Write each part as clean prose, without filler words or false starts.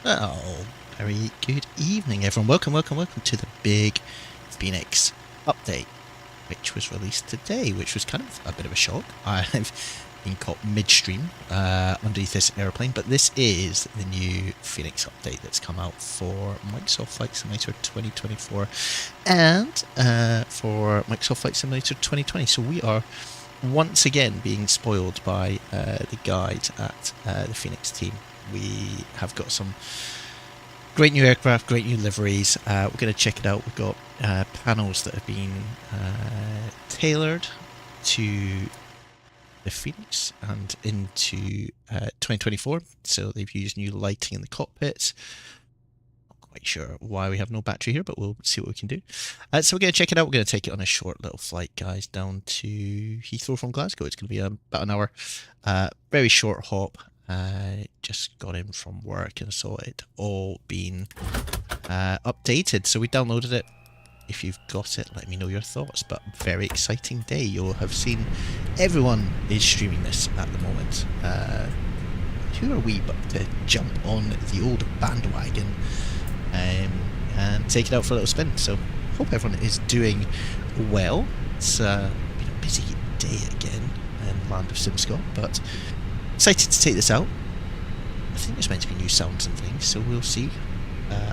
Oh, very good evening, everyone. Welcome to the Big Fenix update, which was released today, which was kind of a bit of a shock. I've been caught midstream underneath this airplane, but this is the new Fenix update that's come out for Microsoft Flight Simulator 2024 and for Microsoft Flight Simulator 2020. So we are once again being spoiled by the guide at the Fenix team. We have got some great new aircraft, great new liveries. We're going to check it out. We've got panels that have been tailored to the Fenix and into 2024. So they've used new lighting in the cockpits. Not quite sure why we have no battery here, but we'll see what we can do. So we're going to check it out. We're going to take it on a short little flight, guys, down to Heathrow from Glasgow. It's going to be about an hour. Very short hop. Just got in from work and saw it all being updated, so we downloaded it. If you've got it, let me know your thoughts. But very exciting day. You'll have seen everyone is streaming this at the moment. Who are we but to jump on the old bandwagon and take it out for a little spin? So hope everyone is doing well. It's been a busy day again in Land of Simscott, but excited to take this out. I think there's meant to be new sounds and things, so we'll see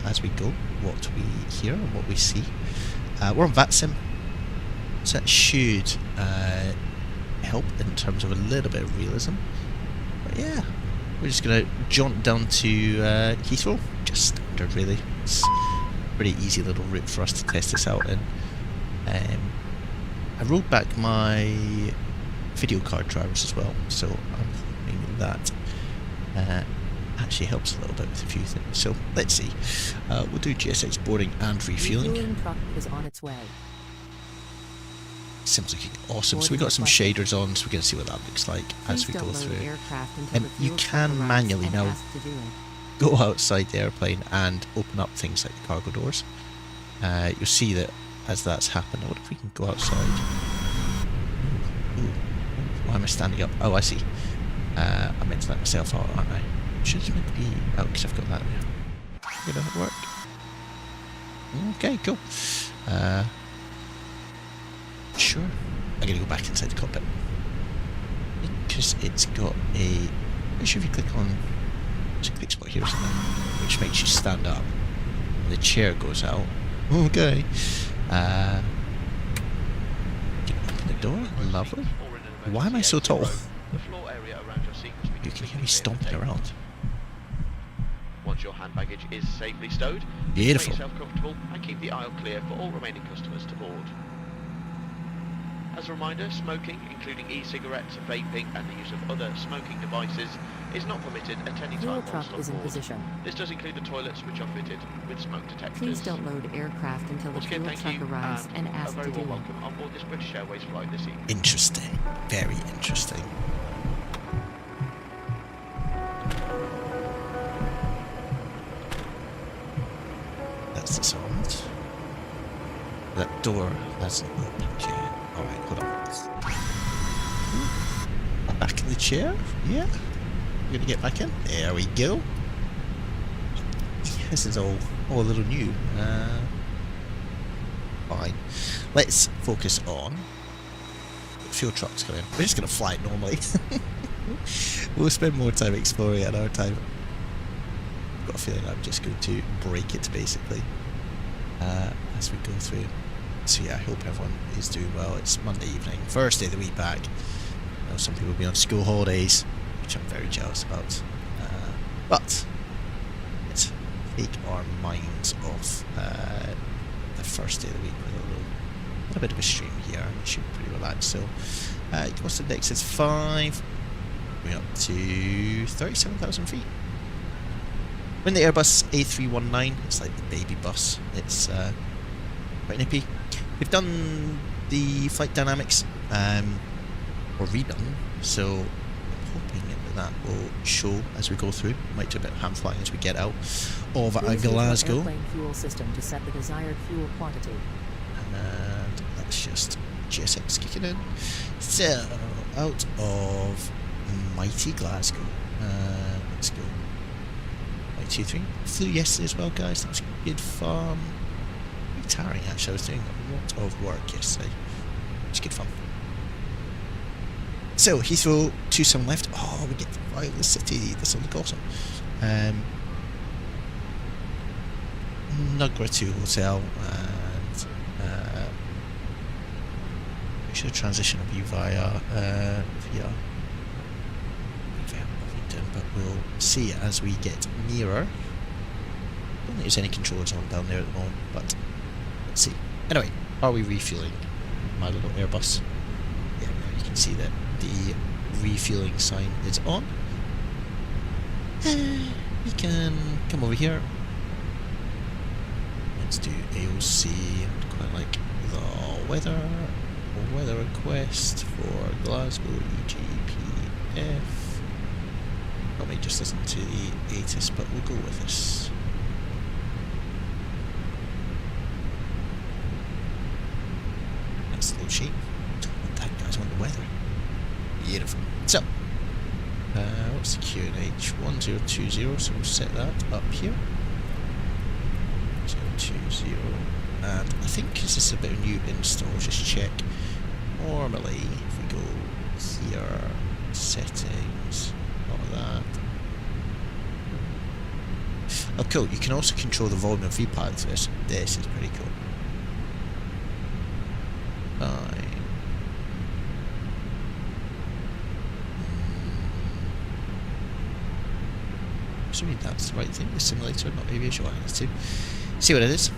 as we go what we hear and what we see. We're on VATSIM, so that should help in terms of a little bit of realism. But yeah, we're just going to jaunt down to Heathrow, just standard really. It's a pretty easy little route for us to test this out in. I rolled back my video card drivers as well, so I'm that actually helps a little bit with a few things. So let's see. We'll do GSX boarding and refueling. The truck is on its way. Sim's looking awesome. So we got some shaders on, so we're going to see what that looks like as we go through. You can manually now go outside the airplane and open up things like the cargo doors. You'll see that as that's happened. I wonder if we can go outside. Ooh. Why am I standing up? Oh, I see. I meant to let myself out, aren't I? Should have meant to be out because I've got that there. Did that work? Okay, cool. Sure. I'm going to go back inside the cockpit. Because it's got a... I'm sure if you click on... There's a click spot here or something, which makes you stand up. The chair goes out. Okay. You can open the door. Lovely. Why am I so tall? You can hear me stomping around. Once your hand baggage is safely stowed, beautiful. Make yourself comfortable and keep the aisle clear for all remaining customers to board. As a reminder, smoking, including e-cigarettes, vaping and the use of other smoking devices, is not permitted at any time. The truck is in position. This does include the toilets, which are fitted with smoke detectors. Please don't load aircraft until the fuel truck arrives and ask to do it. A very warm welcome on board this British Airways flight this evening. Interesting. Very interesting. That's the sound. That door hasn't opened yet. Alright, hold on. Back in the chair? Yeah. We're gonna get back in. There we go. This is all a little new. Fine. Let's focus on fuel trucks coming. We're just gonna fly it normally. We'll spend more time exploring at our time. I've got a feeling I'm just going to break it basically as we go through. So yeah, I hope everyone is doing well. It's Monday evening, first day of the week back. I know some people will be on school holidays, which I'm very jealous about. But let's take our minds off the first day of the week with a little bit of a stream here. We should be pretty relaxed. So cost index is 5. We're up to 37,000 feet. We're in the Airbus A319. It's like the baby bus. It's quite nippy. We've done the flight dynamics, or redone, so I'm hoping that will show as we go through. Might do a bit of hand flying as we get out of Glasgow. Airplane fuel system to set the desired fuel quantity. And that's just GSX kicking in. So, out of mighty Glasgow. Let's go. 2, 3. Flew yesterday as well, guys. That was good fun. Pretty tiring, actually. I was doing a lot of work yesterday. It was good fun. So, Heathrow, 2-7 left. Oh, we get to fly the city. This will look awesome. Nugra 2 Hotel, and we should transition will be via Wellington, but we'll see as we get nearer. I don't think there's any controllers on down there at the moment, but let's see. Anyway, are we refueling my little Airbus? Yeah, now you can see that the refueling sign is on. We can come over here. Let's do AOC. I'd quite like the weather request for Glasgow EGPF. Probably just listen to the ATIS, but we'll go with this. That's the low sheet. Don't want that, guys. I want the weather. Beautiful. So, what's the QNH? 1020, so we'll set that up here. 020, and I think because this is a bit of a new install, just check. Normally, if we go here, settings, all of that. Oh, cool. You can also control the volume of VPAD to this. This is pretty cool. Fine. Assuming that's the right thing, the simulator, not aviation. I need to see what it is.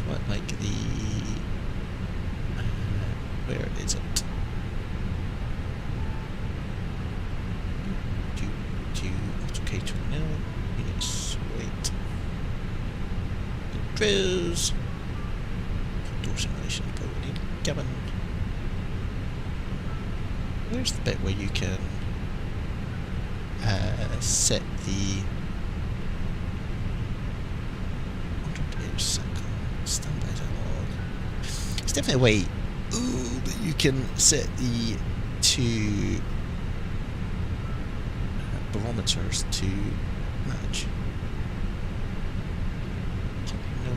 Quite like the where is it? Okay, terminal units. Wait. Controls. Door simulation. But we need cabin. Where's the bit where you can set the standby dialog? It's definitely a way that you can set the two barometers to match. No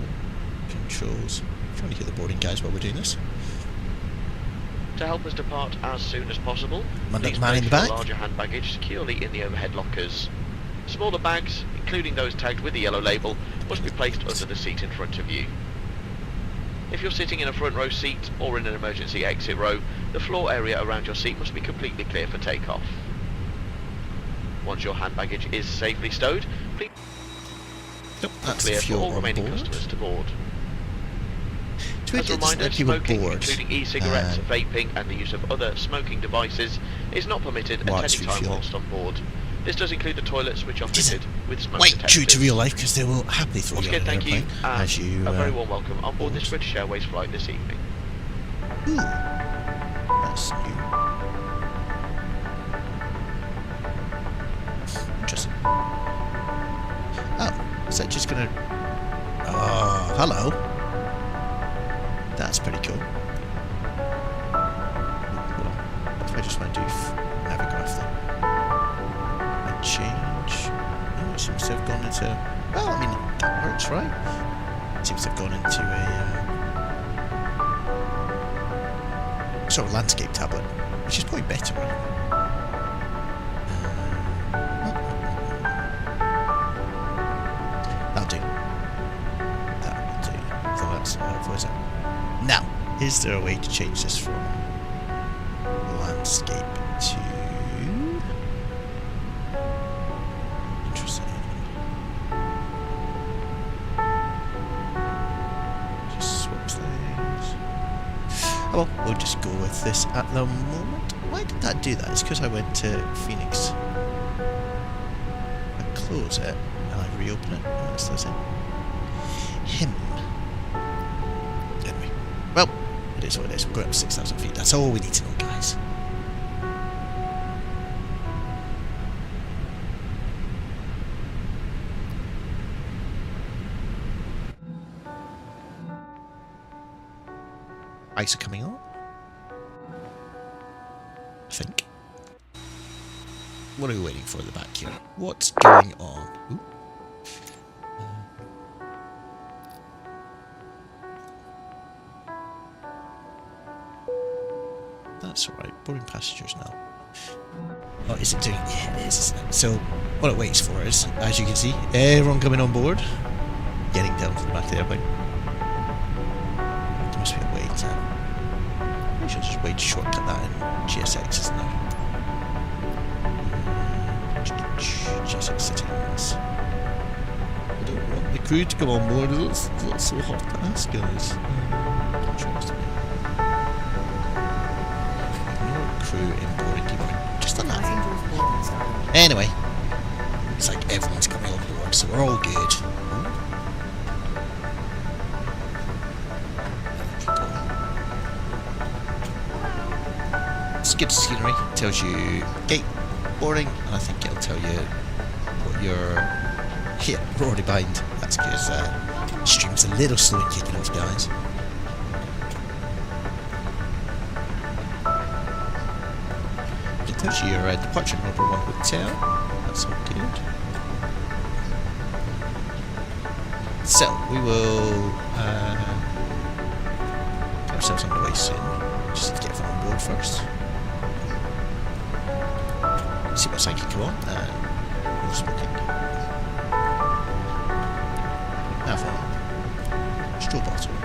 controls. I'm trying to hear the boarding guys while we're doing this. To help us depart as soon as possible, please man in the place back. your larger hand baggage securely in the overhead lockers. Smaller bags, including those tagged with the yellow label, must be placed under the seat in front of you. If you're sitting in a front row seat or in an emergency exit row, the floor area around your seat must be completely clear for takeoff. Once your hand baggage is safely stowed, please That's clear the for fuel all on remaining board. customers to board. Tweet As a it doesn't reminder, let people smoking, board. including e-cigarettes, vaping and the use of other smoking devices, is not permitted at Whilst any time refueling. whilst on board. This does include the toilets, which are Is fitted with smoke Quite detectors. true to real life, because they will happily throw Once you on again, an thank you, airplane and as you a very warm welcome on board this board. British Airways flight this evening. Ooh, that's new. Interesting. Oh, is that just gonna... Oh, hello. That's pretty cool. Well, if I just want to do Navigraph then. I change... Oh, it seems to have gone into... Well, I mean, that works, right? It seems to have gone into a... sort of landscape tablet, which is probably better, right? That'll do. That will do. So that's what is it? Now, is there a way to change this from landscape to... Interesting. Just swap things. Oh well, we'll just go with this at the moment. Why did that do that? It's because I went to Phoenix. I close it and I reopen it. Oh, that's the same. Him. Anyway. Well, it is what it is. We're going up 6,000 feet. That's all we need to know, guys. Ice are coming on. think. What are we waiting for at the back here? What's going on? Ooh. That's alright, boarding passengers now. Oh, is it doing? Yeah, it is, isn't it? So, what it waits for is, as you can see, everyone coming on board, getting down to the back of the airplane. There must be a way to... I should just wait to shortcut that in GSX, isn't there? GSX settings. I don't want the crew to come on board, it's so hard to ask, guys. Crew in boarding keyboard. Just done that. Anyway, it's like everyone's coming on board, so we're all good. It's good scenery. It tells you gate boarding, and I think it'll tell you what you're... Yeah, we're already behind. That's because stream's a little slow in kicking off, guys. There's your departure number 1 hotel. That's all good. So, we will get ourselves underway soon. Just need to get everyone on board first. See what's I can come on. No smoking. Have one. Straw bottle.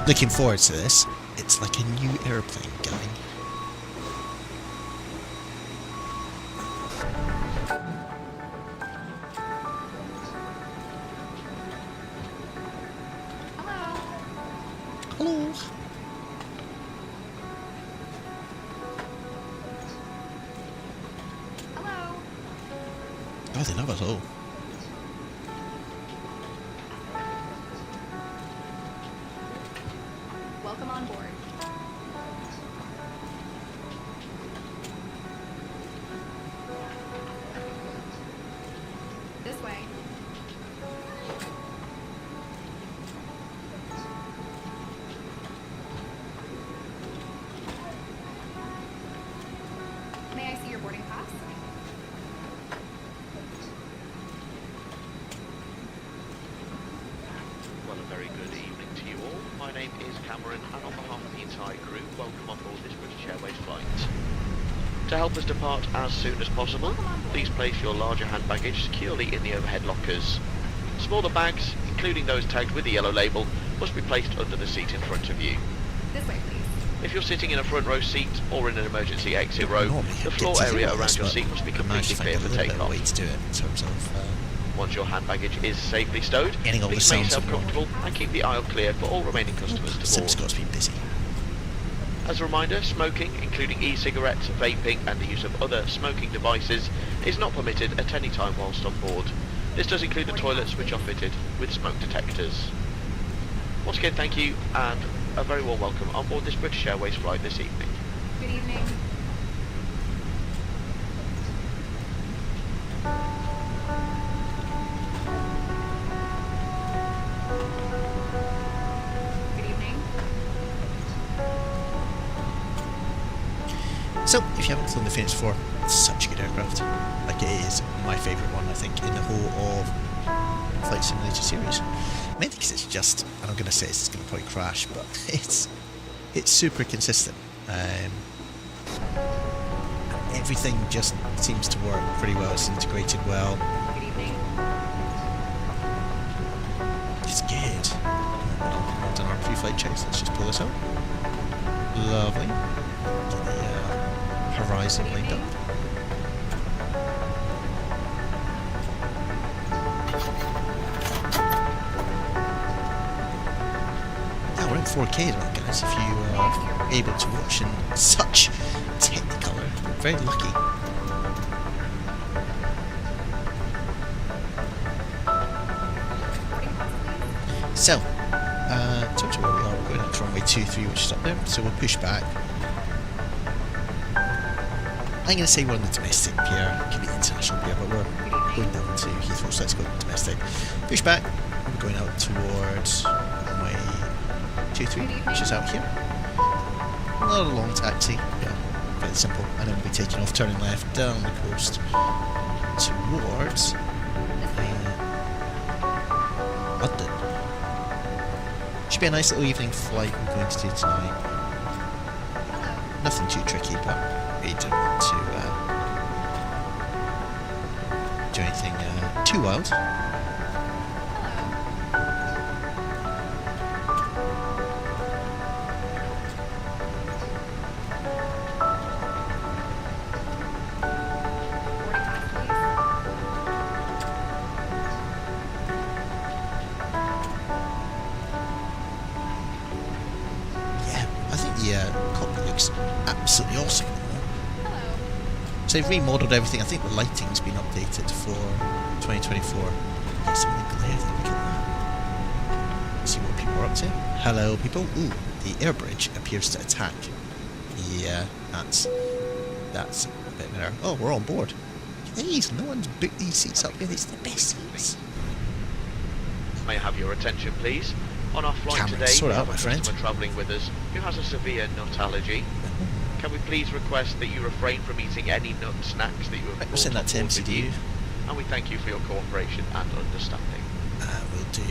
Looking forward to this. It's like a new airplane going. Hello. Hello. Oh, they love us all. Welcome on board. This way. May I see your boarding pass? Well, a very good evening to you all. My name is Cameron, and on behalf of the entire crew, welcome on board this British Airways flight. To help us depart as soon as possible, please place your larger hand baggage securely in the overhead lockers. Smaller bags, including those tagged with the yellow label, must be placed under the seat in front of you. This way, please. If you're sitting in a front row seat or in an emergency exit row, the floor area around your seat must be completely clear for takeoff. Way to do it in terms of Once your hand baggage is safely stowed, getting all the please make sounds yourself of comfortable and keep the aisle clear for all remaining customers to Sim's board. got to be busy. As a reminder, smoking, including e-cigarettes, vaping and the use of other smoking devices, is not permitted at any time whilst on board. This does include the toilets, which are fitted with smoke detectors. Once again, thank you and a very warm welcome on board this British Airways flight this evening. Good evening. Good evening. So, if you haven't flown the Fenix before, it's such a good aircraft. Like, it is my favourite one, I think, in the whole of Flight Simulator series. Mainly because it's just, and I'm going to say it's going to probably crash, but it's super consistent. Everything just seems to work pretty well. It's integrated well. Good evening. It's good. Well done our pre-flight checks. Let's just pull this out. Lovely. Get the horizon lined up. Yeah, we're in 4K at all, guys. If you are able to watch in such technicolor, you're very lucky. So, in terms of where we are, we're going out to runway 23, which is up there, so we'll push back. I'm going to say we're on the domestic pier, it could be international pier, but we're going down to Heathrow, so let's go domestic. Push back, we're going out towards runway 23, which is out here. Not a long taxi. Yeah, very simple. And then we'll be taking off, turning left down the coast towards London. Should be a nice little evening flight we're going to do tonight. Nothing too tricky, but we don't want to do anything too wild. Cockpit looks absolutely awesome. So they've remodeled everything. I think the lighting's been updated for 2024. Get some of the glare there, look at that. See what people are up to. Hello people. Ooh, the air bridge appears to attack. Yeah, that's a bit of an error. Oh, we're on board. Jeez, no one's booked these seats up here. It's the best seats. May I have your attention, please? On our flight Cameron, today, sort we out, have my a friend. customer travelling with us who has a severe nut allergy. Can we please request that you refrain from eating any nut snacks that you have We'll brought send on that to board with you? MCDU. And we thank you for your cooperation and understanding. We'll do...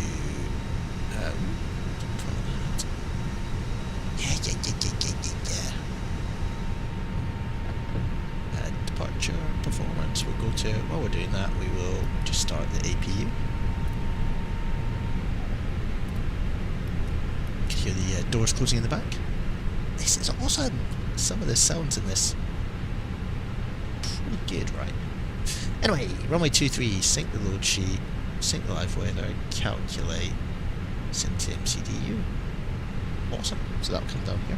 Yeah. Departure, performance, we'll go to... While we're doing that, we will just start the APU. You can hear the doors closing in the back. This is awesome! Some of the sounds in this... pretty good, right? Anyway, runway 23, sync the load sheet, sync the live weather, calculate, send to MCDU. Awesome. So that'll come down here.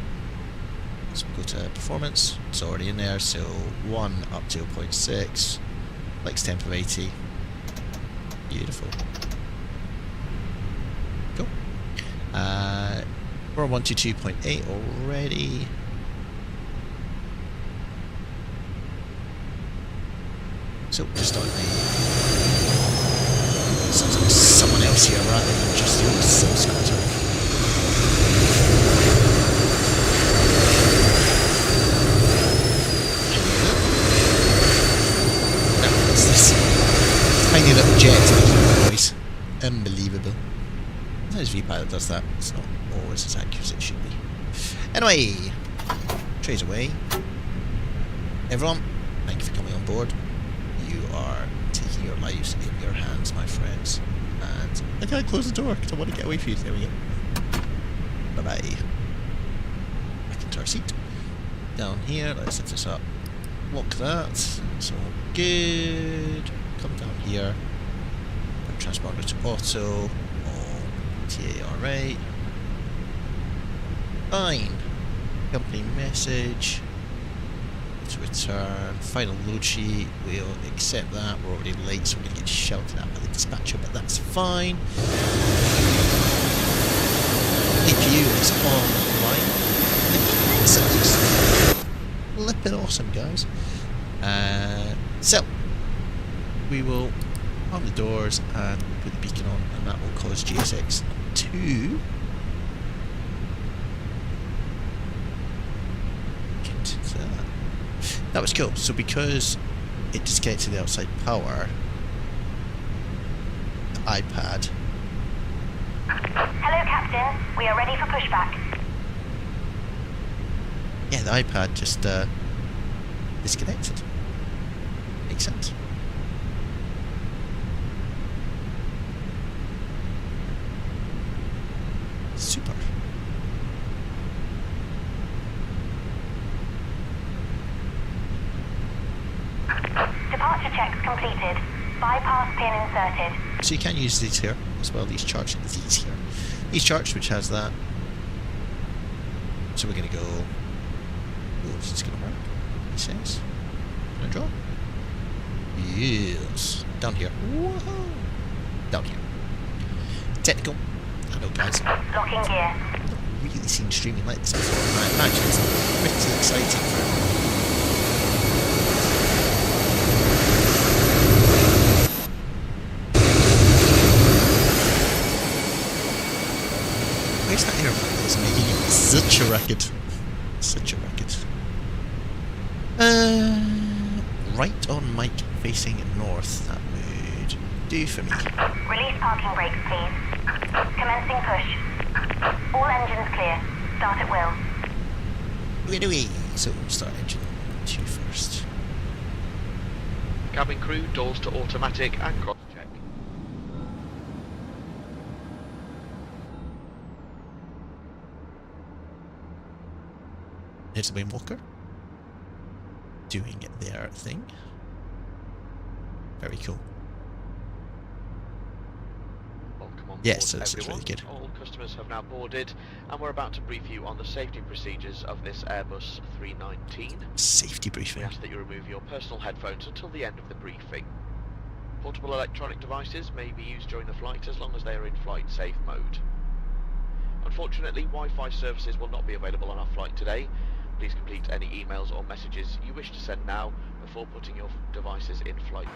So we'll go to performance. It's already in there. So 1 up to 0.6. Flex temp of 80. Beautiful. Cool. We're on 122.8 already. So we'll start the... Sounds like someone else here rather than just the old scooter. Now what's this? Tiny little jet making noise. Unbelievable. Sometimes V-Pilot does that. It's not always as accurate as it should be. Anyway, trays away. Everyone, thank you for coming on board. You are taking your lives in your hands, my friends. And I can't close the door because I want to get away from you. There we go. Bye-bye. Back into our seat. Down here, let's set this up. Lock that. So good. Come down here. Put transponder to auto. TAR right. Fine. Company message. To return. Final load sheet. We'll accept that. We're already late, so we're going to get shouted at by the dispatcher, but that's fine. APU is online. It's flipping awesome, guys. So, we will arm the doors and put the beacon on, and that will cause GSX to get to that. That was cool. So because it disconnected the outside power, the iPad... Hello, Captain. We are ready for pushback. Yeah, the iPad just disconnected. Makes sense. Super. Departure checks completed. Bypass pin inserted. So you can use these here as well. These charts, these charts, which has that. So we're gonna go. Oh, is this gonna work? Makes sense. Can I draw? Yes. Down here. Whoa. Down here. Technical. I know, guys. Locking gear. I've not really seen streaming like this before, and I imagine it's pretty exciting for everyone. Where's that airplane that's making such a racket? Such a racket. Right on mic facing north. That would do for me. Release parking brakes, please. Commencing push. All engines clear. Start at will. Away. So we'll start engine 2 first. Cabin crew, doors to automatic and cross-check. Here's the Windwalker. Doing their thing. Very cool. Welcome on Yes, board, that's everyone. really good. All customers have now boarded, and we're about to brief you on the safety procedures of this Airbus 319. Safety We briefing. ask that you remove your personal headphones until the end of the briefing. Portable electronic devices may be used during the flight as long as they are in flight safe mode. Unfortunately, Wi-Fi services will not be available on our flight today. Please complete any emails or messages you wish to send now before putting your devices in flight.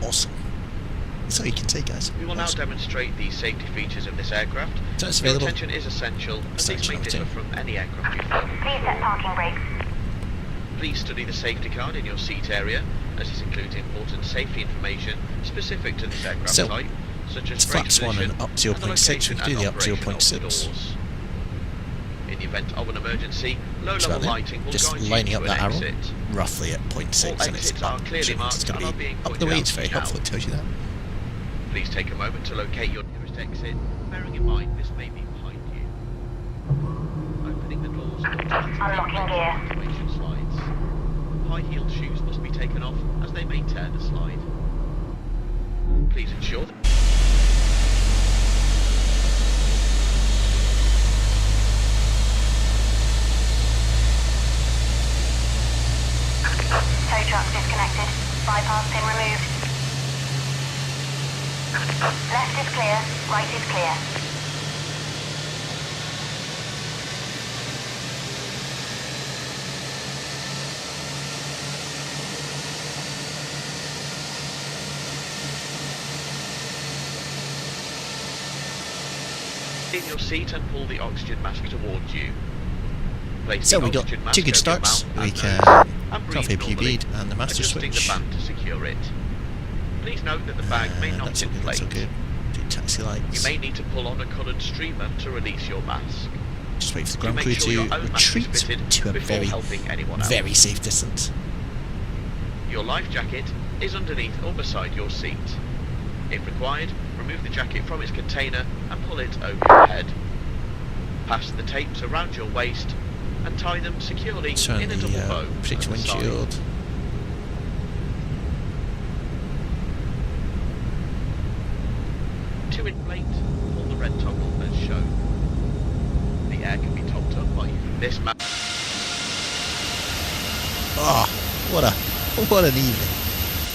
Awesome. That's all you can say, guys. We will now Awesome. demonstrate the safety features of this aircraft. So it's Your available. attention is essential, as these may Essential, differ from any aircraft you've flown Please set before. parking brakes. Please study the safety card in your seat area, as this includes important safety information specific to this aircraft So, type, such as it's brake flaps 1 position and up and 0.6. We the can do the up location and operation of 0.6. the doors. In the event of an emergency, low-level About there. lighting will Just guide you lining to up an that arrow. exit. Roughly at 0.6, All and it's exits are up. clearly Which means it's marked going and to are being be up the pointed way. out It's very to you helpful. It tells you that. Please take a moment to locate your nearest exit, bearing in mind this may be behind you. Opening the doors automatically Unlocking gear. activation slides. High-heeled shoes must be taken off as they may tear the slide. Please ensure that Tow truck disconnected. Bypass pin removed. Left is clear. Right is clear. in your seat and pull the oxygen mask towards you. Place So the we got oxygen mask 2 good over your starts. mouth We and can nose and turn off breathe APU normally, bead and the master adjusting switch. the band to secure it. Please note that the bag may not That's all good. inflate. That's all good. Do taxi You lights. may need to pull on a coloured streamer to release your mask. Just wait for the Do ground make crew sure your to own mask is retreat fitted to a before very, helping anyone else. very safe distance. Your life jacket is underneath or beside your seat. If required, remove the jacket from its container and pull it over your head. Pass the tapes around your waist and tie them securely Turn in a double the bow. predictor at the side. windshield. To inflate, pull the red toggle as shown. The air can be topped up by using this map. Oh, what an evening.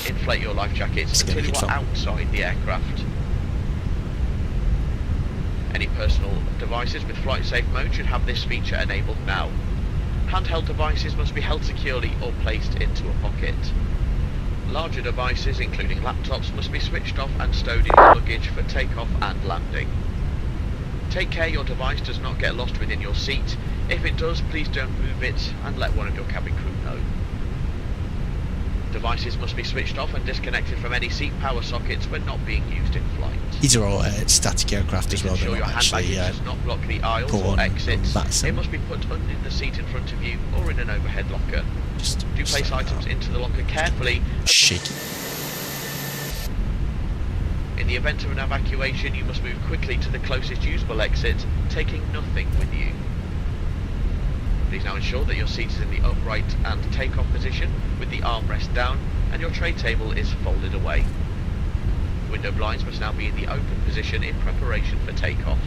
Inflate your life jackets It's gonna until be you are fun. outside the aircraft. Any personal devices with flight safe mode should have this feature enabled now. Handheld devices must be held securely or placed into a pocket. Larger devices, including laptops, must be switched off and stowed in your luggage for takeoff and landing. Take care your device does not get lost within your seat. If it does, please don't move it and let one of your cabin crew know. Devices must be switched off and disconnected from any seat power sockets when not being used in flight. These are all static aircraft as Please well. ensure They're your not hand actually baggage does not block the aisles put or on exits. bats It and must be put under the seat in front of you or in an overhead locker. just Do place like items that. into the locker carefully. Shaky. In the event of an evacuation, you must move quickly to the closest usable exit, taking nothing with you. Please now ensure that your seat is in the upright and takeoff position with the armrest down and your tray table is folded away. Window blinds must now be in the open position in preparation for takeoff.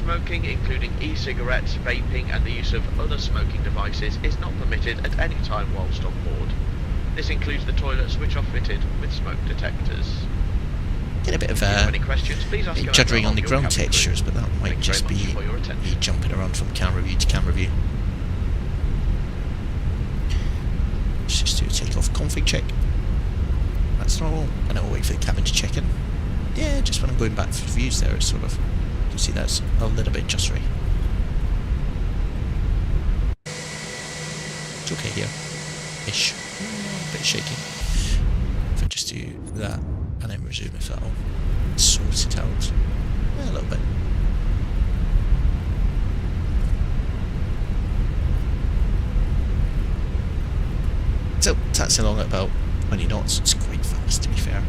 Smoking, including e-cigarettes, vaping and the use of other smoking devices, is not permitted at any time whilst on board. This includes the toilets, which are fitted with smoke detectors. Get a bit of If you have any questions, please ask a juddering member on the of your ground cabin crew. textures, but that might Thanks just very be much for your attention. me jumping around from camera view to camera view. Let's just do a takeoff config check. That's normal, and I'll wait for the cabin to check in. Yeah, just when I'm going back through the views there, it's sort of, you can see that's a little bit juddery. It's okay here, ish. A bit shaky. If I just do that and then resume, if that'll sort it out. Yeah, a little bit. So, taxi along at about 20 knots. It's quite fast, to be fair.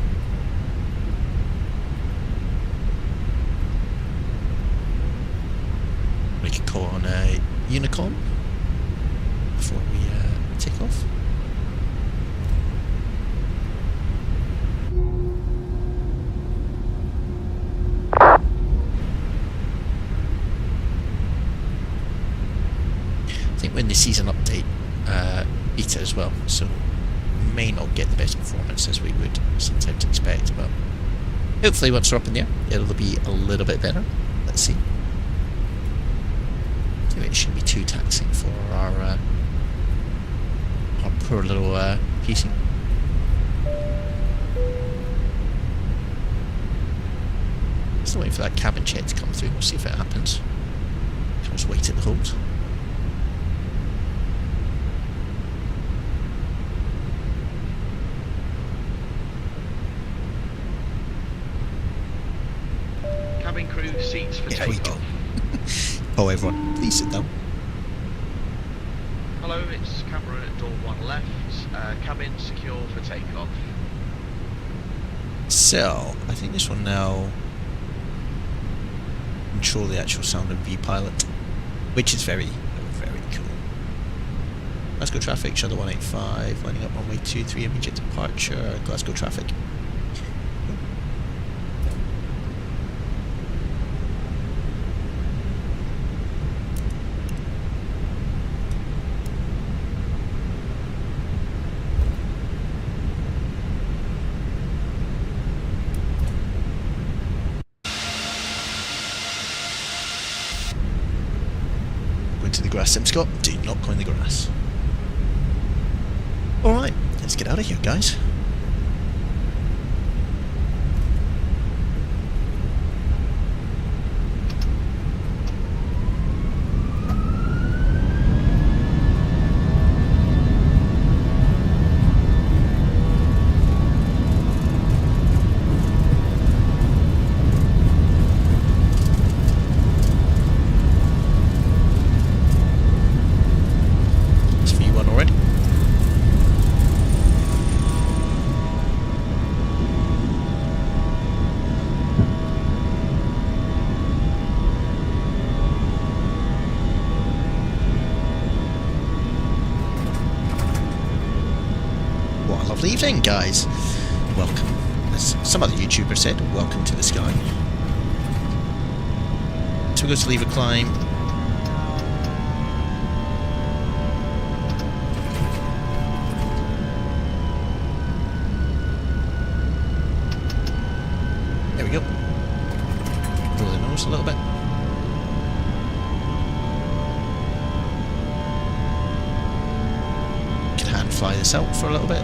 We could call on a Unicom before we take off. I think we're in the season update beta as well, so may not get the best performance as we would sometimes expect, but hopefully once we're up in the air it'll be a little bit better. Let's see. So it shouldn't be too taxing for our poor little PC. Still waiting for that cabin check to come through. We'll see if it happens. Can just wait at the hold. Cabin crew seats for There we go. takeoff. Oh, everyone, please sit down. Hello, it's Cameron at door 1 left. Cabin secure for takeoff. So, I think this one now control the actual sound of V-Pilot, which is very, very cool. Glasgow traffic, Shadow 185, lining up runway 23, immediate departure, Glasgow traffic. Into the grass, Sim Scott. Do not go in the grass. Alright, let's get out of here, guys. Lovely evening, guys. Welcome, as some other YouTuber said, welcome to the sky. So we're going to leave a climb. There we go. Blow the nose a little bit. Can hand fly this out for a little bit.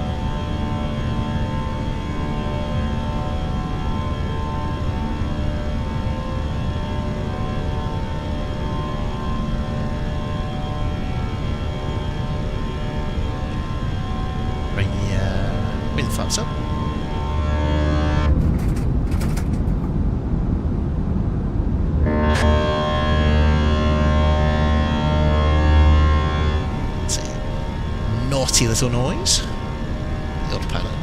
Flaps up. It's a naughty little noise. The autopilot.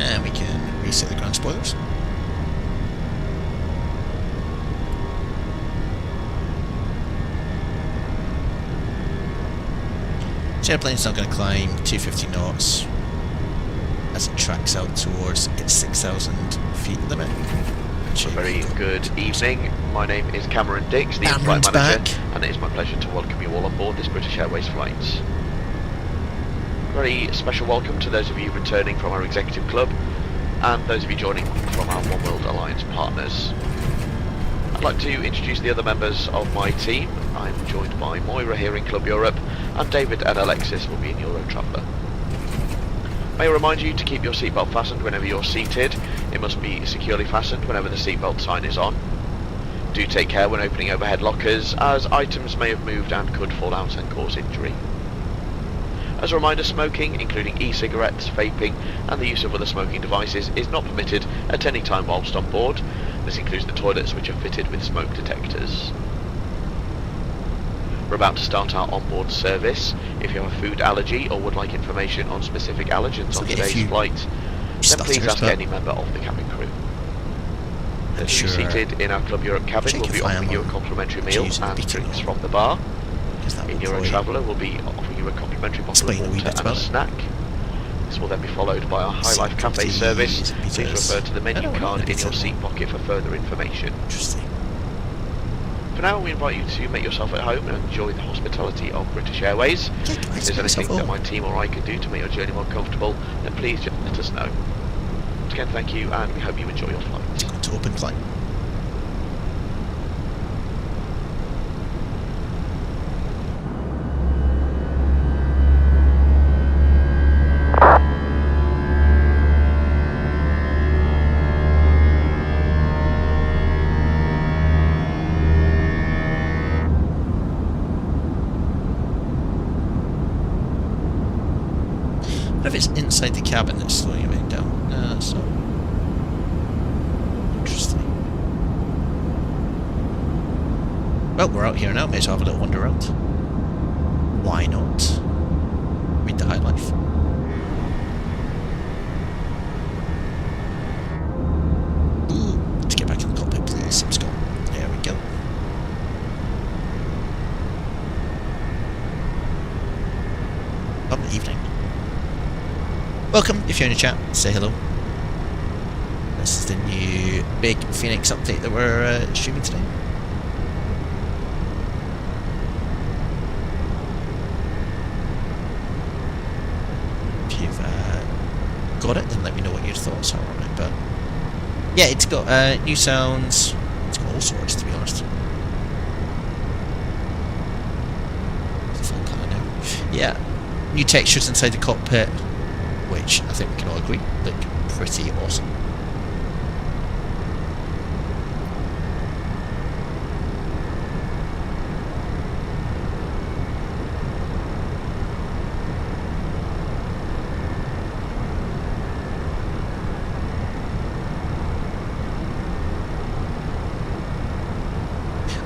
And we can reset the ground spoilers. So airplane's not going to climb 250 knots as it tracks out towards its 6,000 feet limit. A very good evening. My name is Cameron Dix, the Cameron's flight manager, back. and it is my pleasure to welcome you all on board this British Airways flight. Very special welcome to those of you returning from our executive club and those of you joining from our One World Alliance partners. I'd like to introduce the other members of my team. I'm joined by Moira here in Club Europe, and David and Alexis will be in Euro Traveller. May I remind you to keep your seatbelt fastened whenever you're seated. It must be securely fastened whenever the seatbelt sign is on. Do take care when opening overhead lockers, as items may have moved and could fall out and cause injury. As a reminder, smoking, including e-cigarettes, vaping and the use of other smoking devices, is not permitted at any time whilst on board. This includes the toilets, which are fitted with smoke detectors. We're about to start our onboard service. If you have a food allergy or would like information on specific allergens on today's flight, then please ask any member of the cabin crew. Those of you seated in our Club Europe cabin will be offering you a complimentary meal and drinks from the bar. In Euro Traveller will be offering you a complimentary bottle of water and a snack. This will then be followed by our High Life Cafe service. Please refer to the menu card in your seat pocket for further information. For now, we invite you to make yourself at home and enjoy the hospitality of British Airways. If there's anything that my team or I can do to make your journey more comfortable, then please just let us know. Once again, thank you, and we hope you enjoy your flight. To open flight. If it's inside the cabin that's slowing everything down. No, that's not. Interesting. Well, we're out here now, may as well have a little wander around. Why not? Read the high life. Ooh, let's get back in the cockpit, please. Let's go. There we go. Lovely evening. Welcome, if you're in the chat, say hello. This is the new Big Fenix update that we're streaming today. If you've got it, then let me know what your thoughts are on it. But yeah, it's got new sounds, it's got all sorts, to be honest. It's all kind of new. Yeah, new textures inside the cockpit, which I think we can all agree look pretty awesome.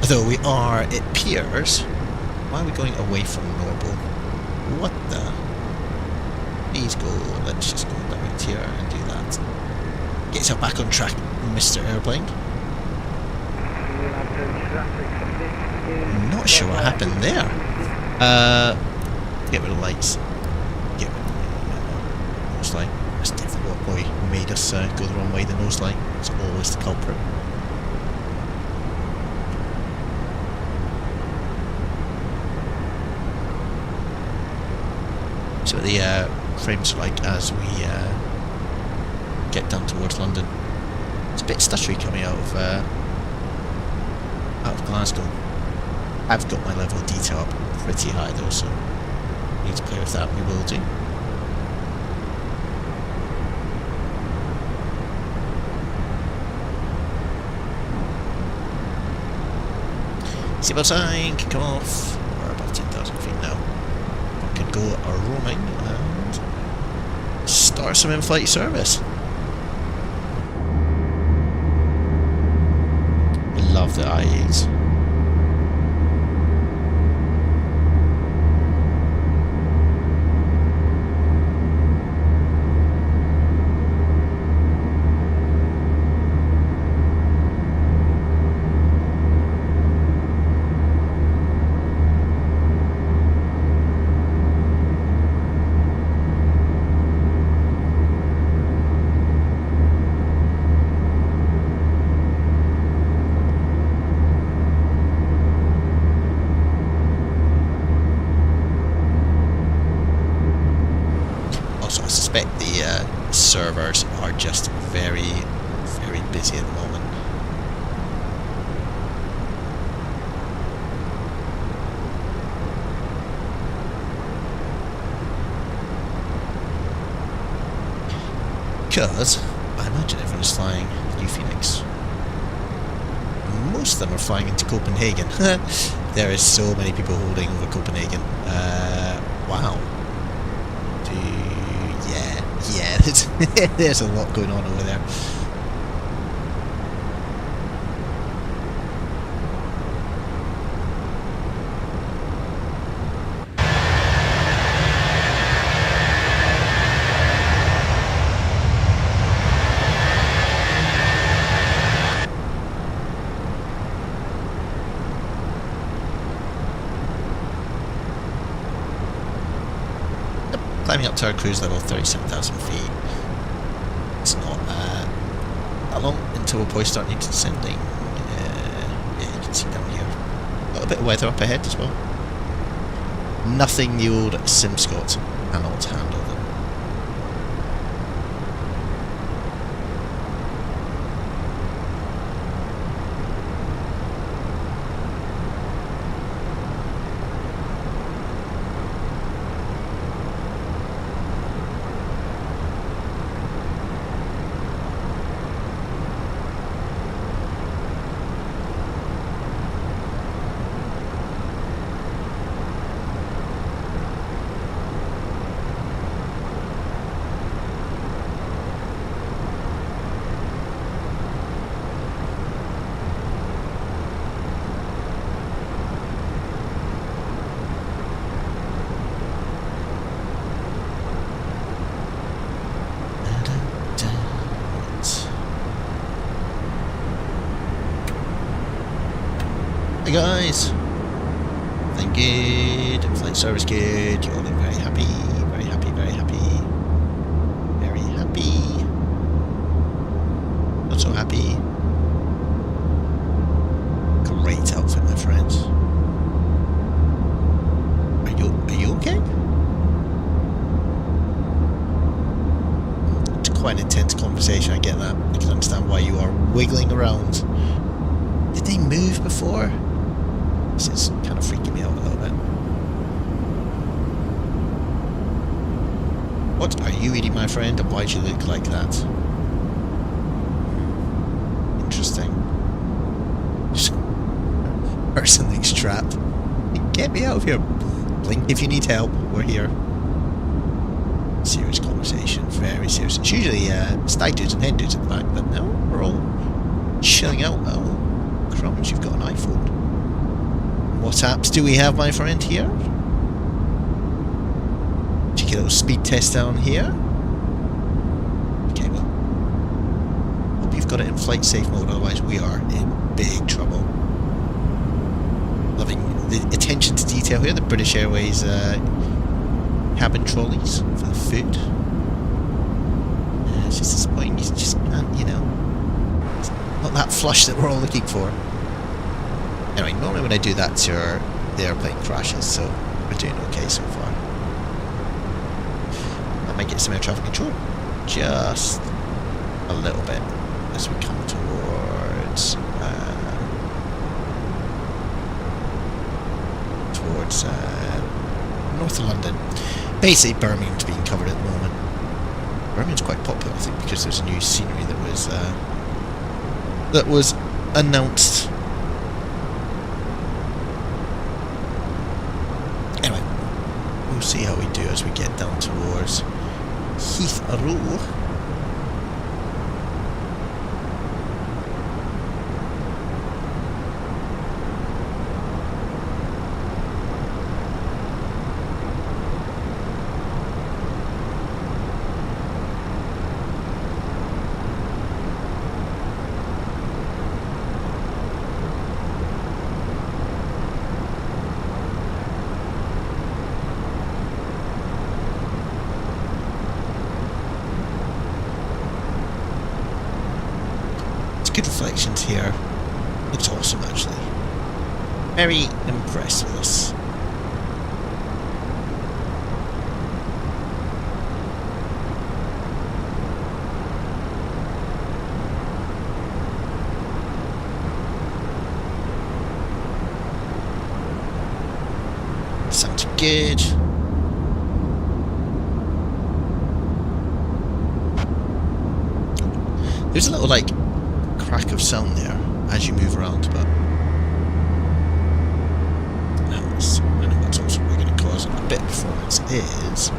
Although we are, it appears, why are we going away from normal? What the? Please go, let's just go direct here and do that. Get yourself back on track, Mr. Airplane. I'm not sure what happened there. Get rid of lights. Get rid of the nose light. That's definitely what boy made us go the wrong way, the nose light. It's always the culprit. So the frames are like as we get down towards London. It's a bit stuttery coming out of Glasgow. I've got my level of detail up pretty high though, so need to play with that. We will do. Seatbelt sign can come off. We're above 10,000 feet now. We can go roaming and start some in-flight service. Love the IEs. suspect the servers are just very, very busy at the moment. Because I imagine everyone is flying New Phoenix. Most of them are flying into Copenhagen. There is so many people holding over Copenhagen. Wow. Yeah, there's a lot going on over there. Climbing up to our cruise level, 37,000 feet. It's not that long until we'll probably start into descending. Yeah, you can see down here. A little bit of weather up ahead as well. Nothing the old SimScott cannot handle them. Hey guys, flying good, flight service good, you all look very happy, very happy, very happy, very happy, not so happy. Great outfit, my friends. Are you okay? It's quite an intense conversation, I get that. I can understand why you are wiggling around. Did they move before? This is kind of freaking me out a little bit. What are you eating, my friend, and why do you look like that? Interesting. Person looks trapped. Get me out of here. Blink if you need help. We're here. Serious conversation. Very serious. It's usually stag dudes and hen dudes at the back, but no, we're all chilling out. Oh, crumbs, you've got an iPhone. What apps do we have, my friend, here? Cheeky little speed test down here. Okay, well, hope you've got it in flight safe mode, otherwise we are in big trouble. Loving the attention to detail here, the British Airways cabin trolleys for the food. It's just disappointing, you just can't, you know, it's not that flush that we're all looking for. Anyway, normally when I do that, the airplane crashes, so we're doing okay so far. I might get some air traffic control, just a little bit, as we come towards north of London. Basically, Birmingham's being covered at the moment. Birmingham's quite popular, I think, because there's a new scenery that was announced. We'll see how we do as we get down towards Heathrow. Good reflections here. Looks awesome, actually. Very impressed with this. Sounds good. There's a little like crack of sound there as you move around, but I know what's also going to cause a bit of performance is,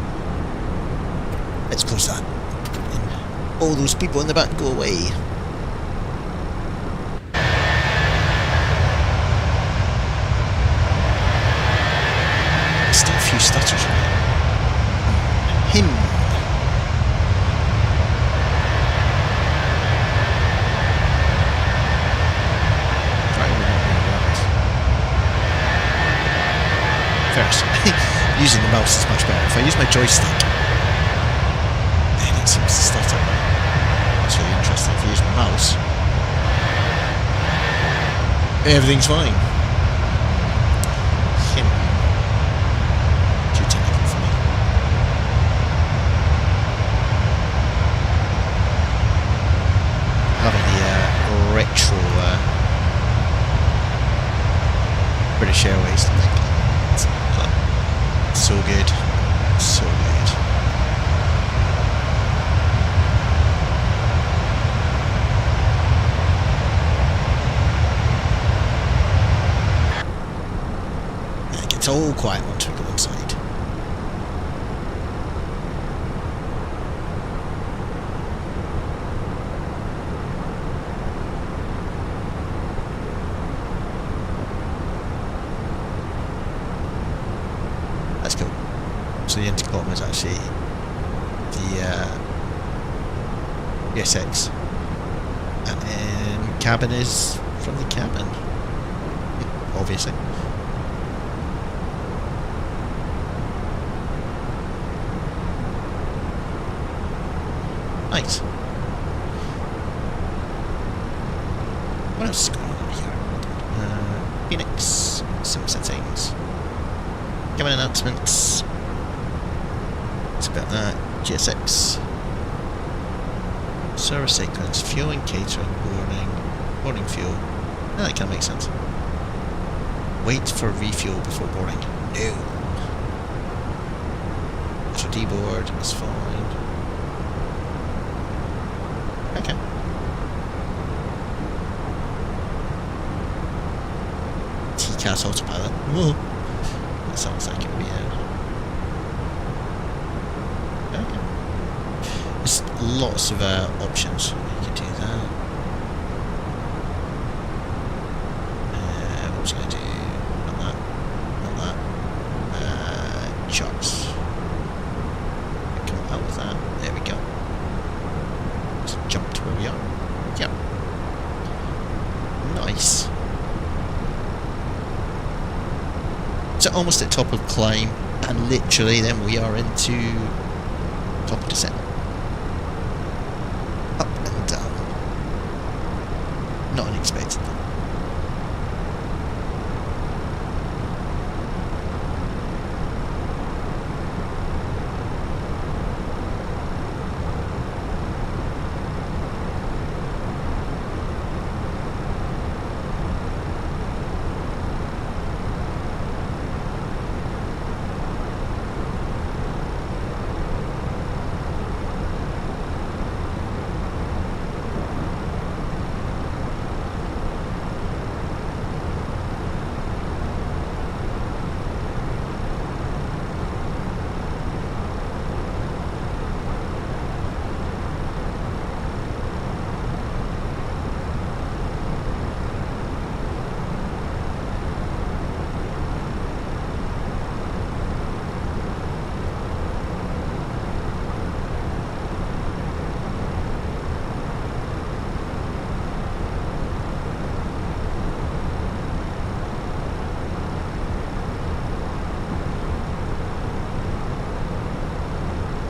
let's close that and all those people in the back go away. Still a few stutters on it. Him. First, using the mouse is much better. If I use my joystick, then it seems to stutter. That's really interesting. If I use my mouse, everything's fine. Too technical for me. Having the retro British Airways thing. So good. So good. And it gets all quiet once we go inside. That's cool. So the intercom is actually the SX, and then cabin is from the cabin, obviously. Nice. What else is going on here? Phoenix, sim settings. Cabin announcements. It's about that. GSX. Service sequence. Fuel and catering. Boarding fuel. Yeah, that kind of makes sense. Wait for refuel before boarding. No. HOD board is fine. Okay. TCAS autopilot. Whoa. That sounds like it would be okay. There's lots of options. You can do that. What was I going to do? Not that. Not that. Charts. Come out with that. There we go. Just jump to where we are. Yep. Nice. So almost at top of climb, and literally then we are into top of descent. Up and down. Not unexpected.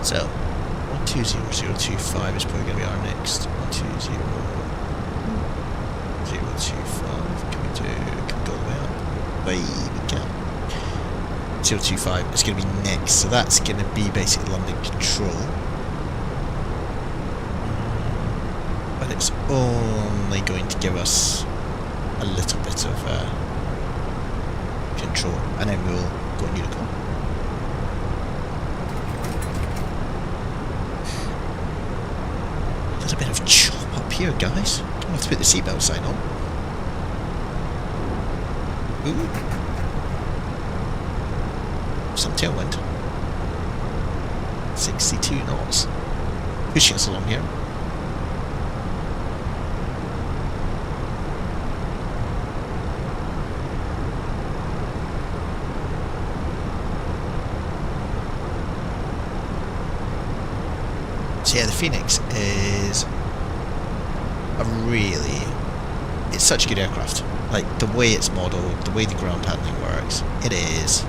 So, 120025 is probably going to be our next. 120025. Can we go all the way up? Way we can. 025 is going to be next, so that's going to be basically London Control. But it's only going to give us a little bit of control, and then we'll Go on, Unicorn. A little bit of chop up here, guys. Don't have to put the seatbelt sign on. Ooh. Some tailwind. 62 knots. Pushing us along here. So yeah, the Phoenix is it's such a good aircraft. Like, the way it's modelled, the way the ground handling works, it is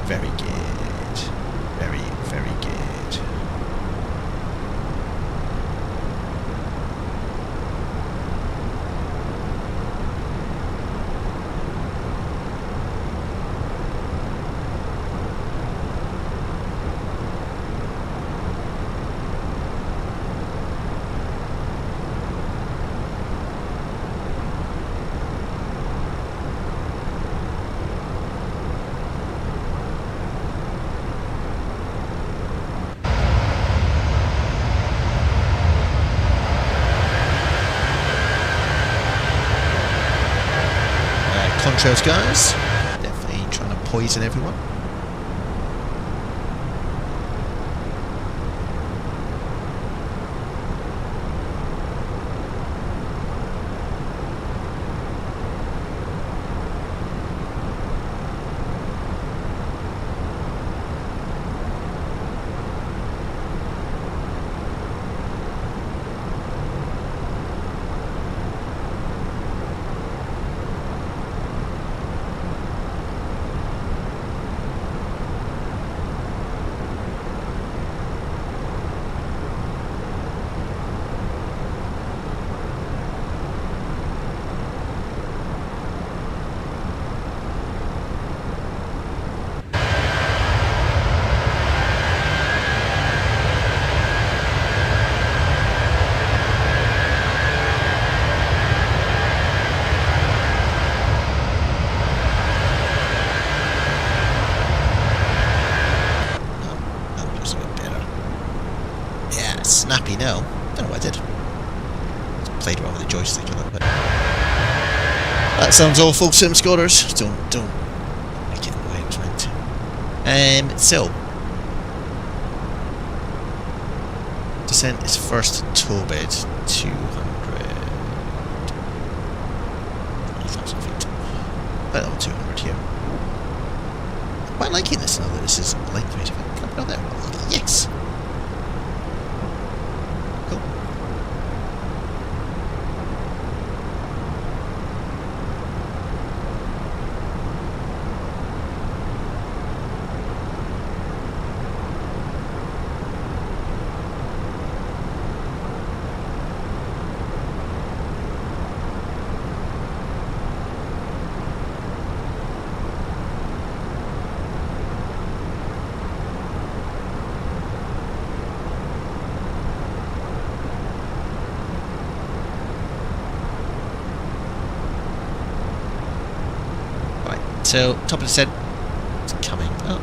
very good. Very, very good. Contrails guys, definitely trying to poison everyone. Snappy now. Don't know what I did. Just played around with the joystick a little bit. That sounds awful, sim scorers. Don't make it the way it was meant to. So descent is first tow bed 20,000 feet. About 200 here. I'm quite liking this now that this is lightweight. Can I put on there? Yes. So, top of the set, it's coming up.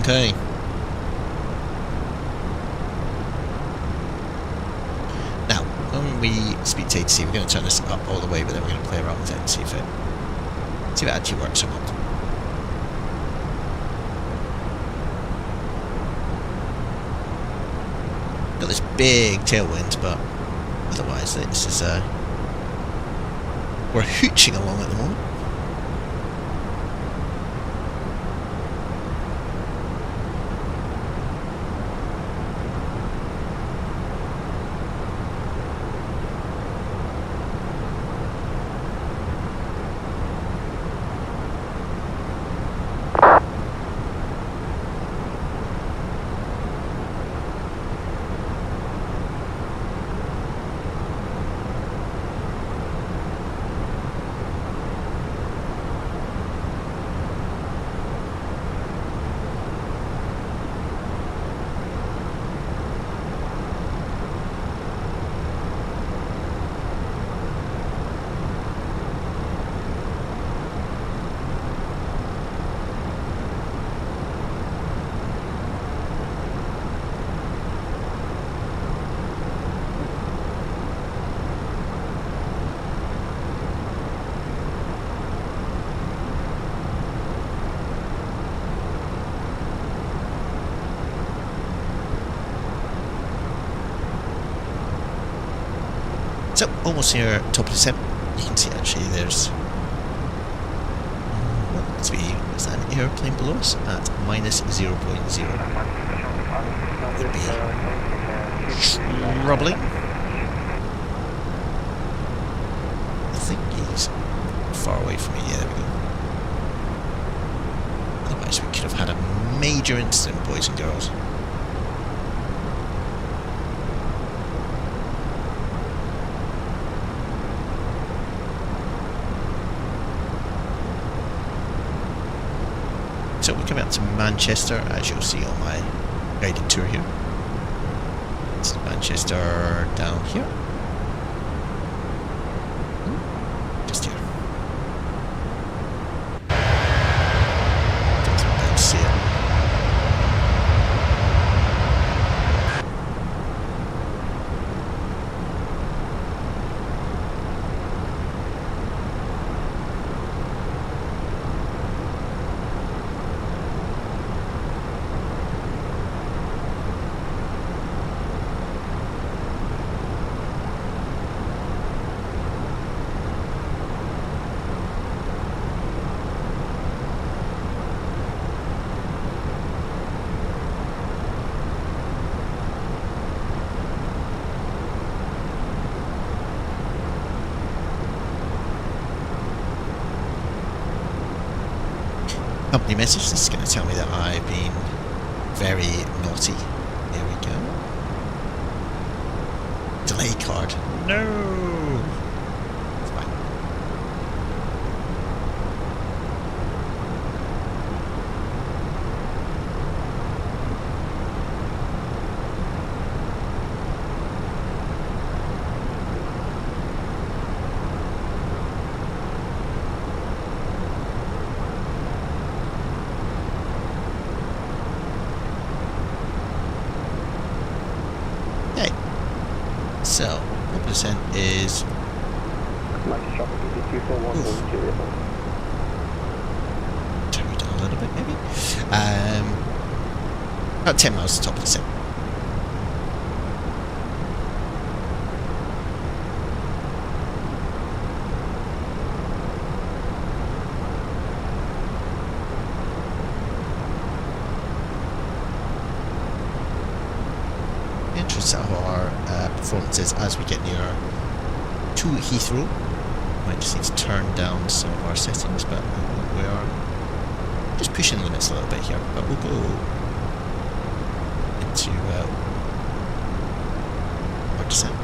Okay. Now, when we speed to ATC, we're going to turn this up all the way, but then we're going to play around with it and see if it actually works or not. got this big tailwind, but otherwise this is we're hooching along at the moment. So, almost near top of the 7. You can see actually there's what must be, is that an airplane below us at minus 0.0. Would be troubling. I think he's far away from me. Yeah, there we go. Otherwise we could have had a major incident, boys and girls. So we're coming up to Manchester, as you'll see on my guided tour here. It's Manchester down here. Just here. Don't think they'll see it. Company message. This is going to tell me that I've been very naughty. There we go. Delay card. No! It's fine. So, 1% is... turn it down a little bit, maybe? About 10 miles to the top of the 7. Interesting how our performances as we get nearer to Heathrow. Might just need to turn down some of our settings, but we are just pushing the limits a little bit here. But we'll go into our descent.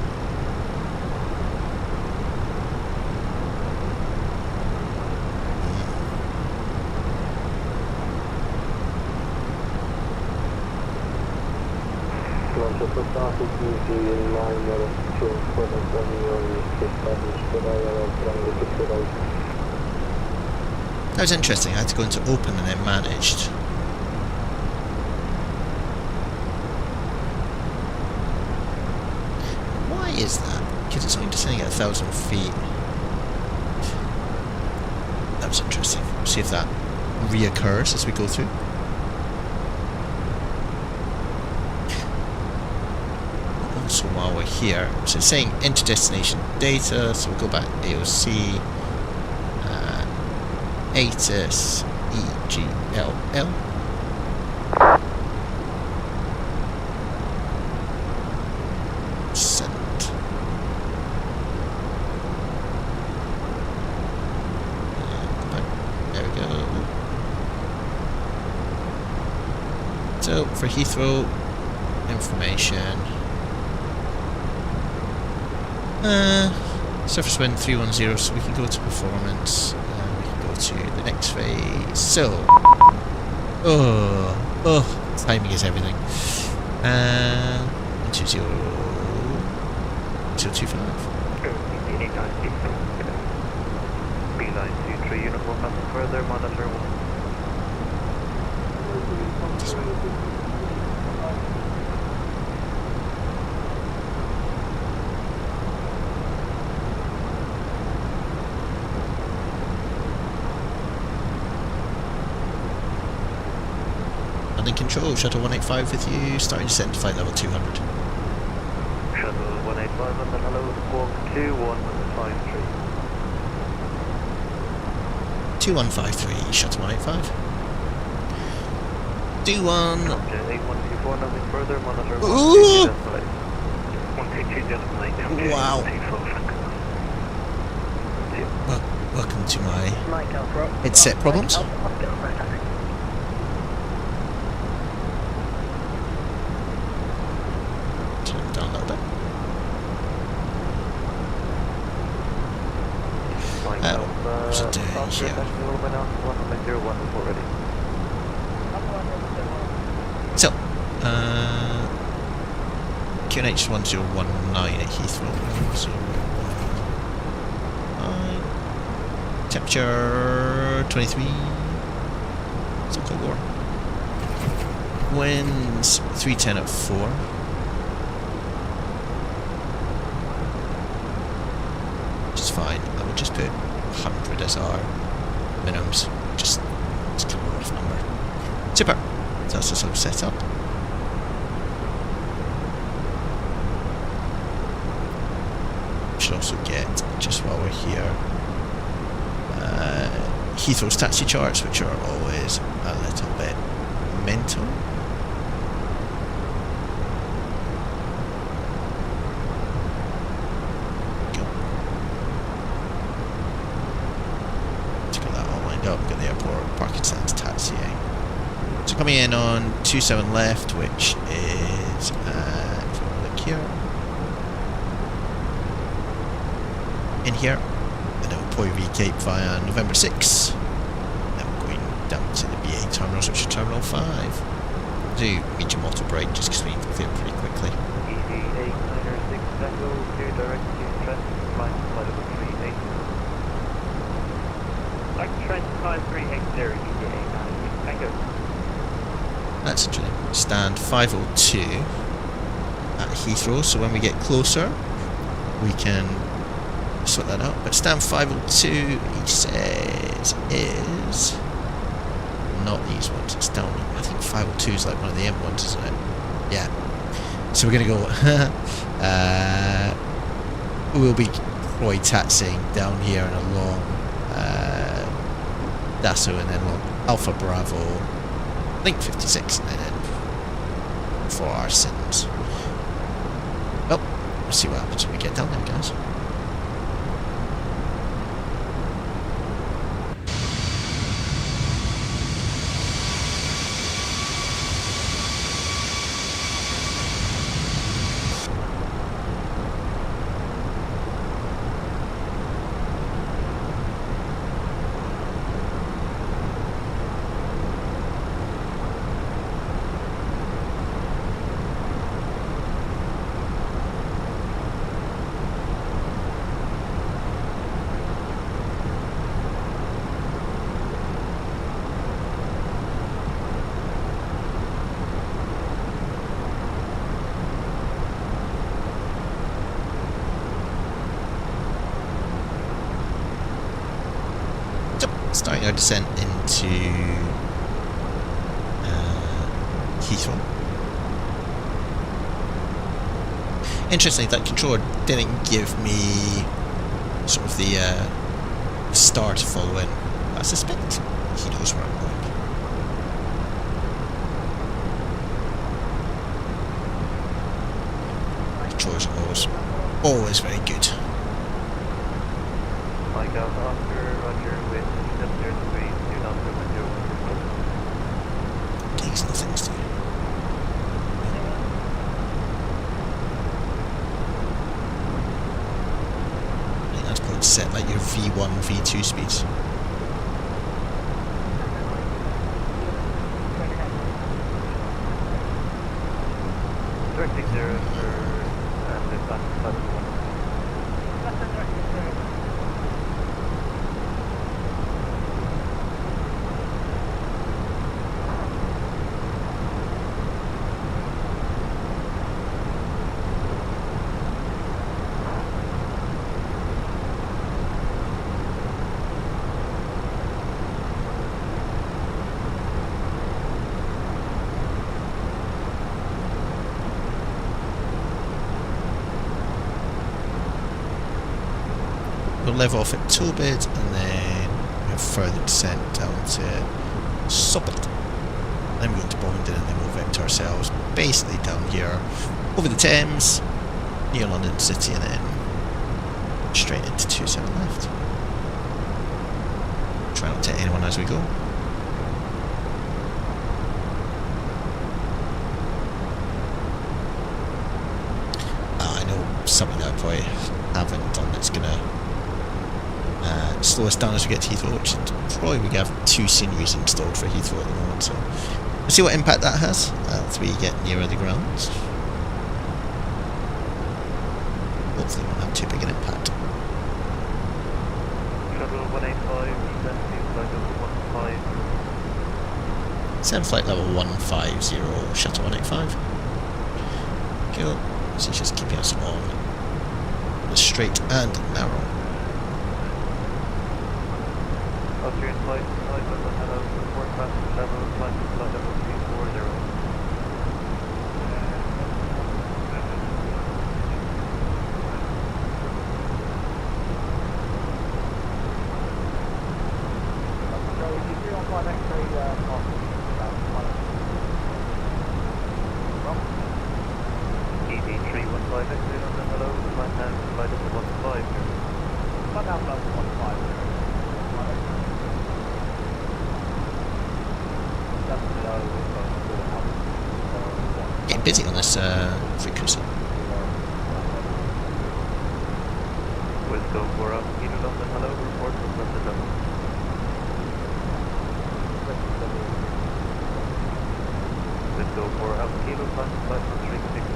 That was interesting. I had to go into open and then managed. Why is that? Because it's only descending at 1,000 feet. That was interesting. See if that reoccurs as we go through. also while we're here. So it's saying enter destination data, so we'll go back AOC, ASUS EGLL. Send. There we go. So for Heathrow information, surface wind 310, so we can go to performance, we can go to the next phase. So, timing is everything. 120 025. Beeline 23 uniform, nothing further, monitor 1. Landing control, shuttle 185 with you, starting descent to flight level 200. Shuttle 185 on the hello, squawk 2153. 2153, shuttle 185. 21. Object 8124, nothing further, monitor Ooh! 122 destinate. Wow. Well, welcome to my headset problems. Turn it down a little bit. What's it doing here? So, QNH 1019 at Heathrow. 1019. Temperature 23. Still quite warm. Winds 310 at 4. Which is fine. I would just put 100 as our minimums. Just keep a rough number. Super. So that's us all set up. Should also get, just while we're here, Heathrow's taxi charts, which are always a little bit mental. Go. Let's get that all lined up. Got the airport, parking stands, taxiing. So coming in on 27 left, which is, if we look here, in here, and then we'll Poi Cape via November 6. Then we're going down to the BA terminals, which are Terminal 5. Do medium auto brake just because we need to clear pretty quickly. Easy 896 Tango, clear direct to Trent, flight level 38. Like Trent 5380, easy 896 Tango. That's interesting. Stand 502 at Heathrow, so when we get closer, we can sort that out. But stand 502, he says, is not these ones. It's down. I think 502 is like one of the M ones, isn't it? Yeah. So we're gonna go. We'll be probably taxiing down here and along Dasso, and then along Alpha Bravo, Link 56, and then for our Sims. Well, we'll see what happens when we get down there, guys. Starting our descent into Heathrow. Interestingly, that controller didn't give me sort of the star to follow in. I suspect he knows where I'm going. Controllers are always very good. Mike out Oscar, Roger with 703, do not permit your window. Decent things to do. I think that's probably set like your V1, V2 speeds. Directing 0 for the back side of the one. We'll level off at Tilbid and then we have further descent down to Soppet. Then we're going to Boyington and then we'll vector ourselves basically down here over the Thames, near London City, and then straight into 27 left. Try not to hit anyone as we go. I know something that I probably haven't done that's going to slow us down as we get to Heathrow, which probably we have 2 sceneries installed for Heathrow at the moment, so we'll see what impact that has as we get nearer the ground. Hopefully it won't have too big an impact. Shuttle 185, descent to flight level 15. Send flight level 150, shuttle 185. Cool. So it's just keeping us on the straight and narrow. Austrian flight, hello, report passenger level, flight level 340. ED 315 exit on the hello, flight down, flight level 15. Flight down, level 15. Getting busy on this frequency. We'll go for up, Kilo London, hello, report from London level. We'll go for up, Kilo London, flight from 360.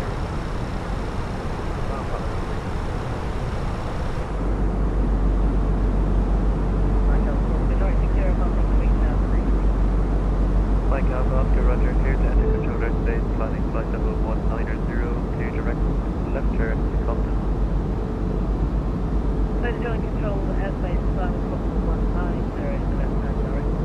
Mike Alpha, Oscar, Roger, clear to enter control right space, planning flight level 190, clear direct left turn to Compton. Please join control airspace flight level 190, left hand direct to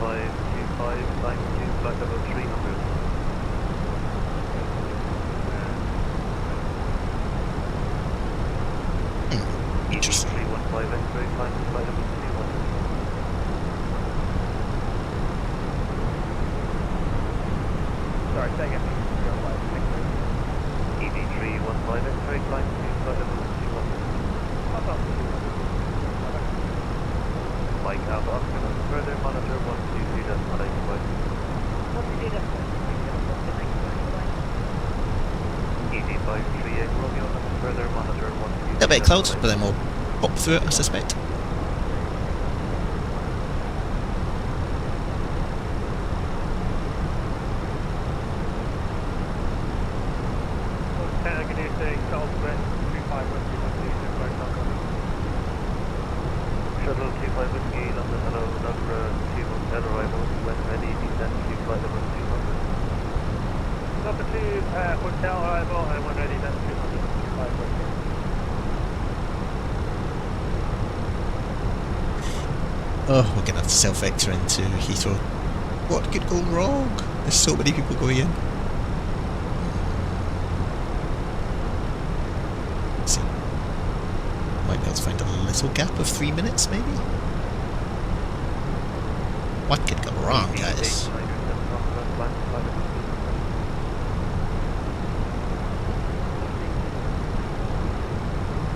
1525, climb to flight level 300. Interesting. 315 X-ray, climb to flight level 200. Sorry, say again. EV315 X-ray, climb to flight level 200. Mike Alpha Optimum, further monitor 123.85. EV538 Romeo, further monitor 123. A bit of clouds, but then we'll pop through it, I suspect. Shuttle 25 Whiskey, London, hello, number 2 hotel arrival, when ready, descend to flight level 200. Number 2 hotel arrival, and when ready, then 225 Whiskey. Oh, we're gonna have to self-vector into Heathrow. What could go wrong? There's so many people going in. Let's see. Might be able to find a little gap of 3 minutes, maybe? What could go wrong, guys?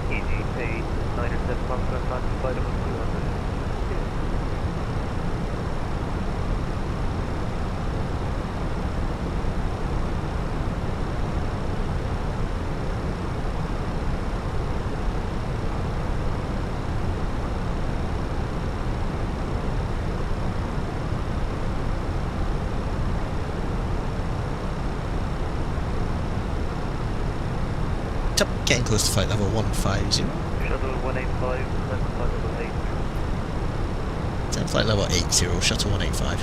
EG8, 907 Foxtrot, flight level 200. Getting close to flight level 150. Shuttle 185, descend to flight level 80. Then flight level 80, shuttle 185.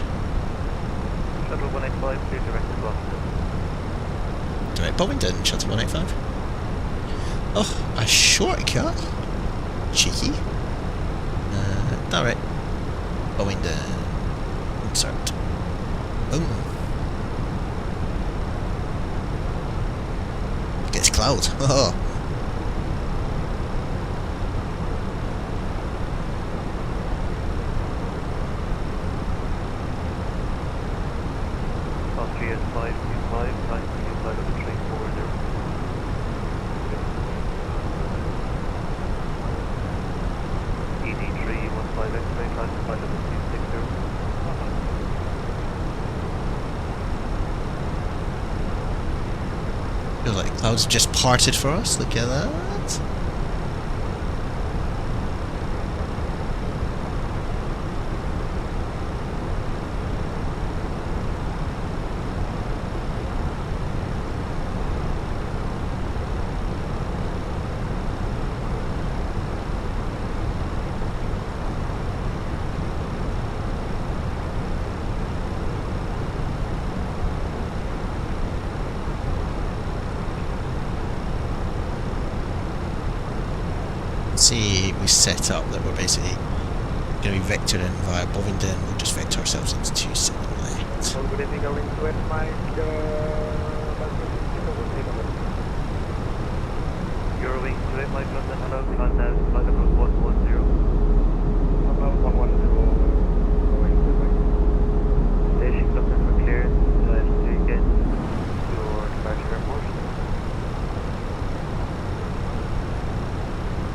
Shuttle 185, clear direct to Boston. Direct Bovington, shuttle 185. Oh, a shortcut? Cheeky. Direct Bovington. Insert. Boom. Gets cloud. Oh. Austria 525, climb to flight level 340. ED315 X-ray, climb to flight level 260. Feels like the clouds just parted for us. Look at that. See, we set up that we're basically going to be vectoring via Bovington. We'll just vector ourselves into 27 left. So good evening, going to West Mike, Eurowing 28 Mike London, hello, climb now to flight level 110. about 110, going to West. Station looking for clearance, to get your departure airport.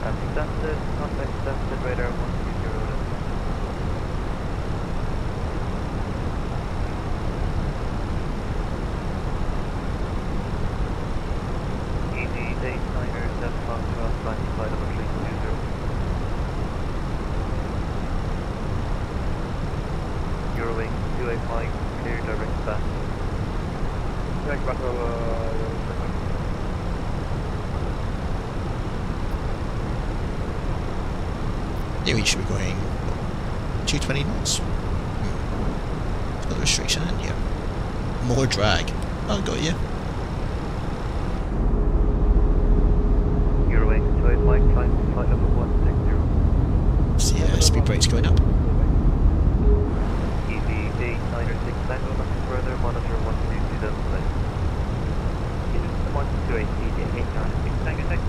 Accepted, contact accepted, radar 130. EG89er, set Foxtrot, flight to flight level 320. Eurowing 285, clear direct back. Direct battle, Yeah, we should be going 220 knots. Got a restriction in here. More drag. Oh, got you. Eurowing 285, climb to flight level 160. See, speed brake's going up. EV 196 Tango, nothing further, monitor 122 decimal 8. Houston 128 DJ 896 Tango Tango.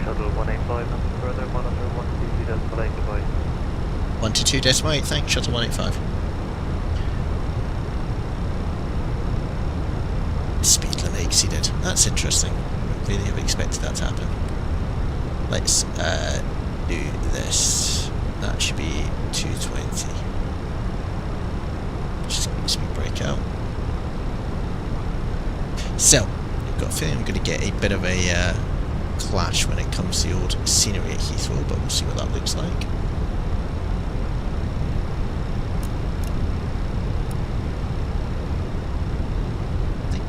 Shuttle 185, nothing further, monitor 122 decimal 8, goodbye. 122 decimal 8, thanks, shuttle 185. Speed limit exceeded. That's interesting. Wouldn't really have expected that to happen. Let's do this. That should be 220. Just speed brake out. So, I've got a feeling I'm going to get a bit of a clash when it comes to the old scenery at Heathrow, but we'll see what that looks like.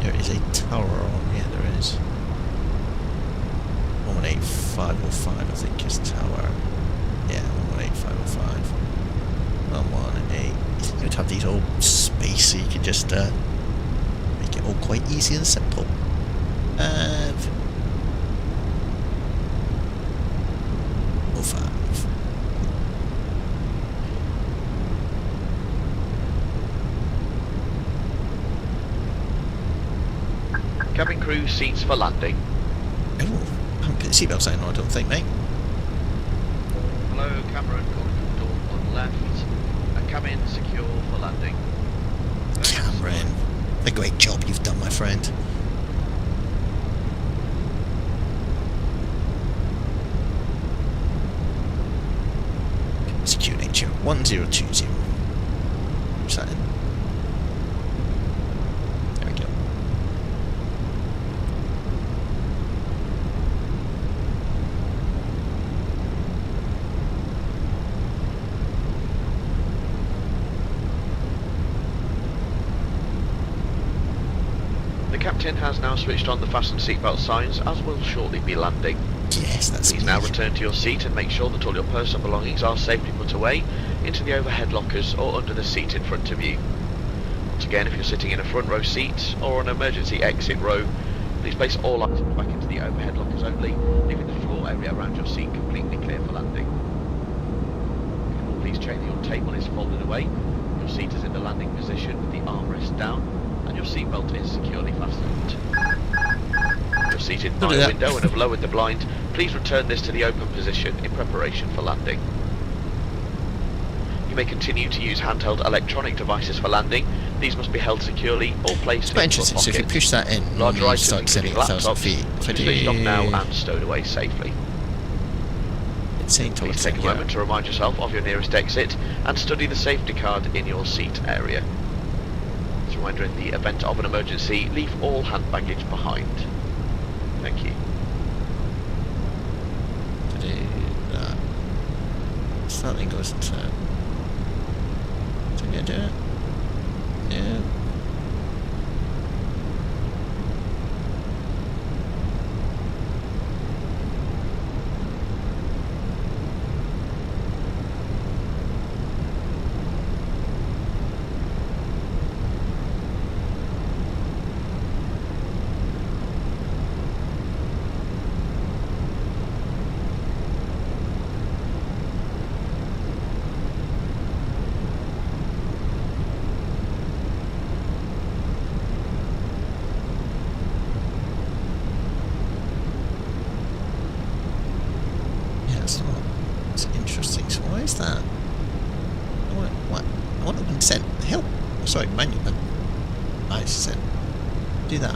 There is a tower on, yeah there is. 118,505 I think is tower. Yeah, 118,505. 118. You think you'd have these all spacey, you could just make it all quite easy and simple. 05. Cabin crew seats for landing. Oh, I haven't put the seatbelt sign on, I don't think, mate. Hello, Cameron, calling door on left. Cabin secure for landing. Thanks. Cameron, a great job you've done, my friend. Secure nature 1020. What's that in? There we go. The captain has now switched on the fasten seatbelt signs, as will shortly be landing. Yes, that's Please me. now return to your seat and make sure that all your personal belongings are safely put away into the overhead lockers or under the seat in front of you. Once again, if you're sitting in a front row seat or an emergency exit row, please place all items back into the overhead lockers only, leaving the floor area around your seat completely clear for landing. Please check that your table is folded away, your seat is in the landing position with the armrest down, and your seatbelt is securely fastened. You're seated by a window and have lowered the blind. Please return this to the open position in preparation for landing. You may continue to use handheld electronic devices for landing. These must be held securely or placed It's quite into a interesting, so if you pocket. push that in, Larger you items, start descending including 1,000 laptops, feet. If I must be switched off now do... and stowed away safely. It's saying Please towards take a yeah. moment to remind yourself of your nearest exit and study the safety card in your seat area. As a reminder, in the event of an emergency, leave all hand baggage behind. Thank you. To do that. Something goes into... Is it going to do it? Yeah. It's interesting. So why is that? I want to consent. Help. Sorry, manual. I said do that.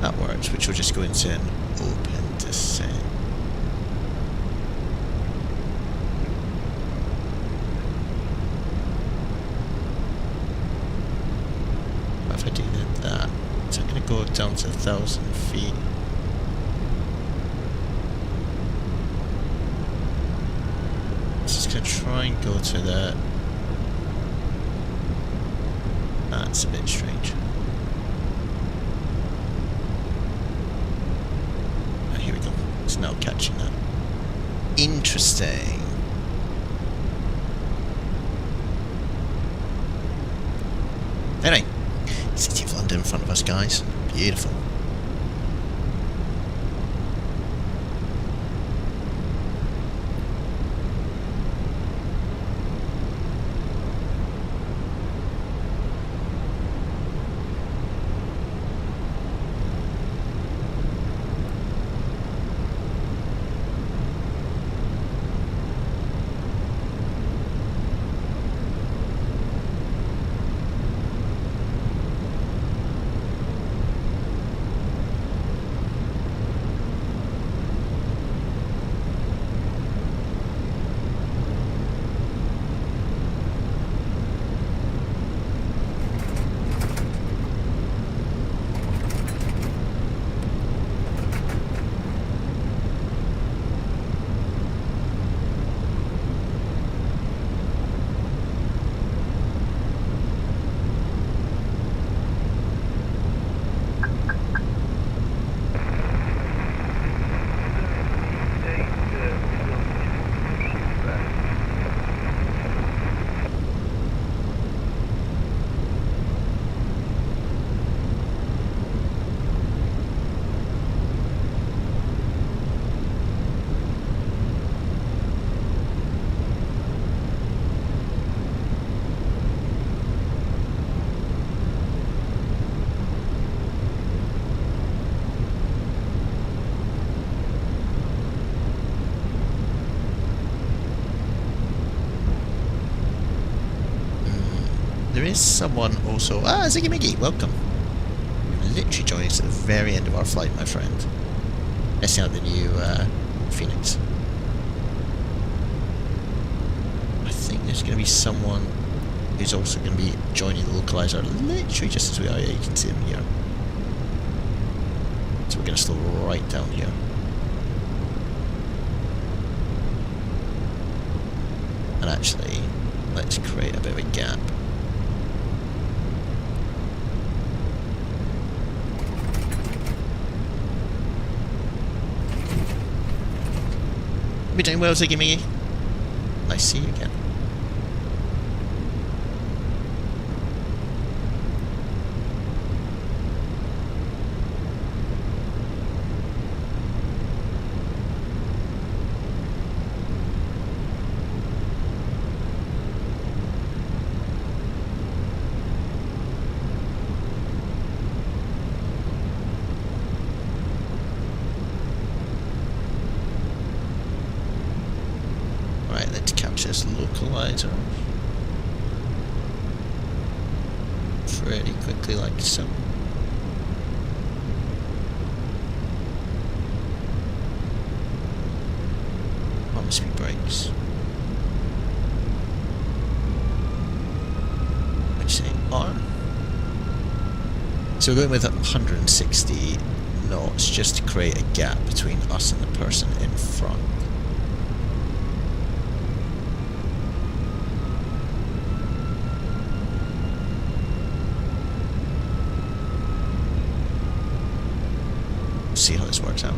That works, which will just go into an open descent. If I do that, it's going to go down to 1,000 feet. Just going to try and go to the... That's a bit strange. Oh, here we go. now catching that. Interesting. Anyway, City of London in front of us, guys. Beautiful. There is someone also... Ah, Ziggy Miggy, welcome. You're literally joining us at the very end of our flight, my friend. Testing out the new Phoenix. I think there's going to be someone who's also going to be joining the localizer literally just as we are. Yeah, you can see him here. So we're going to slow right down here. And actually, let's create a bit of a gap. You doing well, Ziggy Miggy? Nice to see you again. This localizer pretty quickly, like so. On speed brakes. What'd you say? On. So we're going with 160 knots just to create a gap between us and the person in front. See how this works out.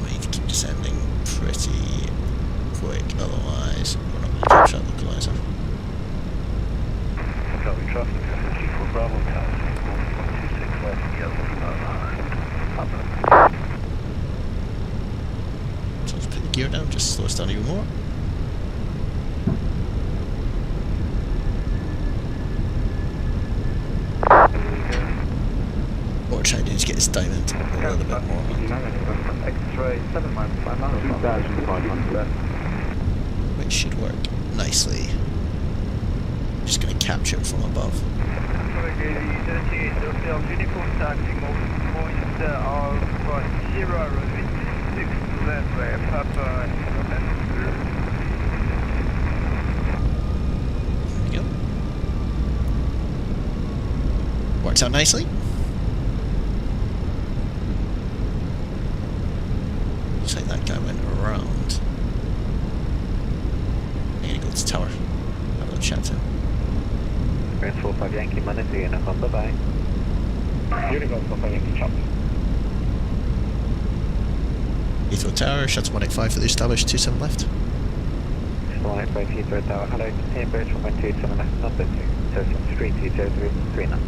We need to keep descending pretty quick, otherwise we're not going to capture that localizer. Charlie traffic, G4 Bravo Tower, 126 left, yellow. So let's put the gear down, just slow us down even more. What we're trying to do is get this diamond a little bit more. X-ray 7 miles, 2,500. Which should work nicely. Just going to capture it from above. There we go. Works out nicely. think that guy went around. I'm gonna go to the tower. Have a little chat to him. Experience 45 Yankee Money to Unicorn, bye-bye. Unicorn 45 Yankee Chop. Heathrow Tower, shuttle 185 for the established 27 left. Shuttle 185 Heathrow Tower, hello, continue approach from 27 left, number 2. So from Street 203 now.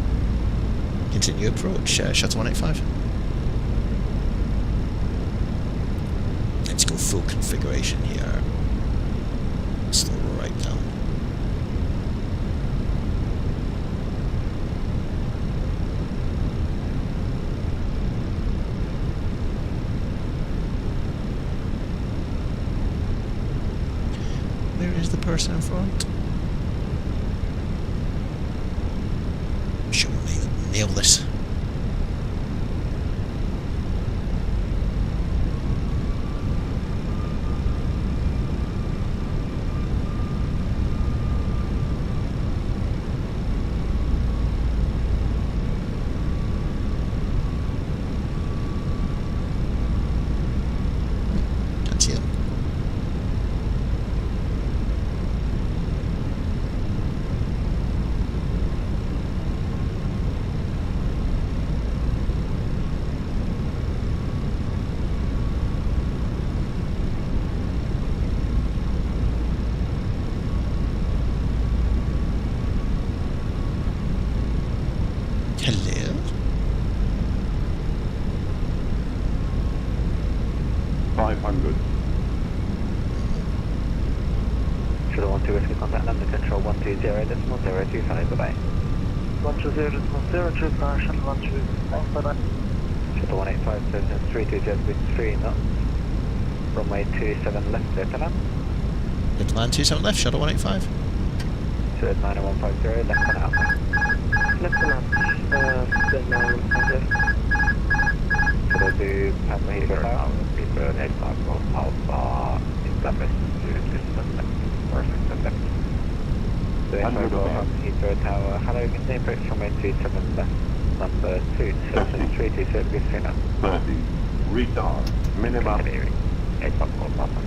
Continue approach, shuttle 185. Let's go full configuration here. Slow right down. Where is the person in front? Sure, we'll nail this. Can't see him. Hello? Shuttle 12 Whiskey contact number control 120.025, bye-bye. 120.025, shuttle 120, thanks, bye-bye. Shuttle 185, so 320 knots. Runway 27 left, clear to land. Good to land 27 left, shuttle 185. So 90150, left and out. Left to land, then 915. Shuttle 2, Papa Heathrow Tower. Heathrow 851 Alpha, established to 27 left. Perfect, left. So Heathrow Tower, hello, continue approach from 27 left. Number 2, Citizen 326 now. 30, retard, minimum. 814 Papa.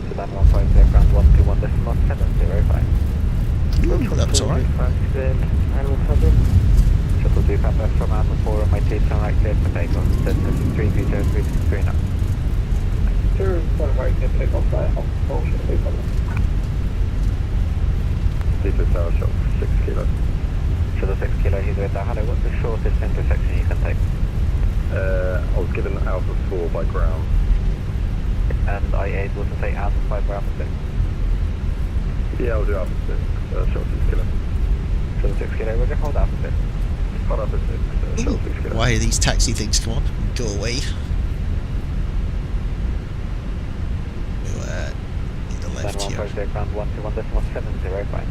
So 915 aircraft 121.705. Ooh, that was alright. Shuttle 2 Papa from Alpha 4 on my T-turn right clear for takeoff. Citizen 320 now. Sure, right, get takeoff by Alpha 4, shuttle 2 Papa. Heathrow Tower, shuttle 6 kilo. Shuttle 6 kilo, Heathrow Tower. Hello, what's the shortest intersection you can take? I was given Alpha 4 by ground. And are you able to take Alpha 5 ground for 6? Yeah, I'll do Alpha 6, shuttle 6 kilo. Shuttle 6 kilo, we're going to hold Alpha 6. Hold Alpha 6, shuttle 6 kilo. Why are these taxi things? Come on, go away. We'll need the left here. 915 aircraft 121.705.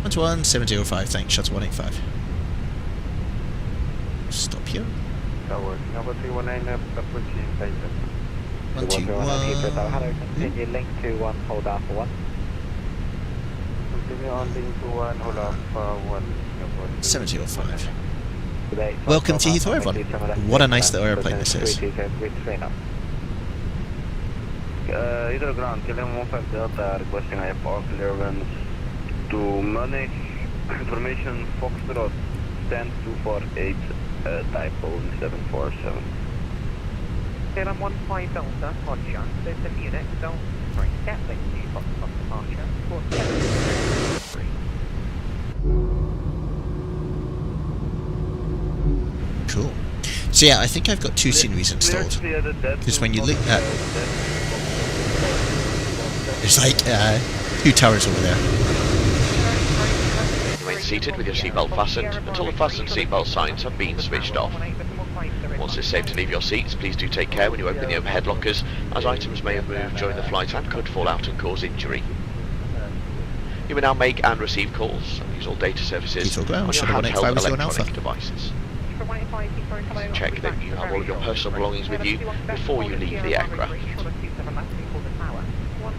121.705, thanks, shuttle 185. Stop here. Tower, number 319, approaching Titan. 121. Heathrow Tower, hello, continue link to 1, hold Alpha 1. Continue on link to 1, hold Alpha 1. 705. Today, Welcome to Heathrow, everyone. What a nice little airplane this is. Either ground, KLM 15 Delta requesting IFR clearance to Munich. Information Foxtrot stand 248 typo 747. KLM 15 Delta, Roger. There's a unit, don't bring CAPELLIX to Foxtrot departure. 4733. Cool. So yeah, I think I've got two sceneries installed. Because when you look at... There's like 2 towers over there. Remain seated with your seatbelt fastened until the fastened seatbelt signs have been switched off. Once it's safe to leave your seats, please do take care when you open the overhead lockers, as items may have moved during the flight and could fall out and cause injury. You may now make and receive calls and use all data services on your handheld electronic devices. Check that you have all of your personal belongings with you before you leave the aircraft.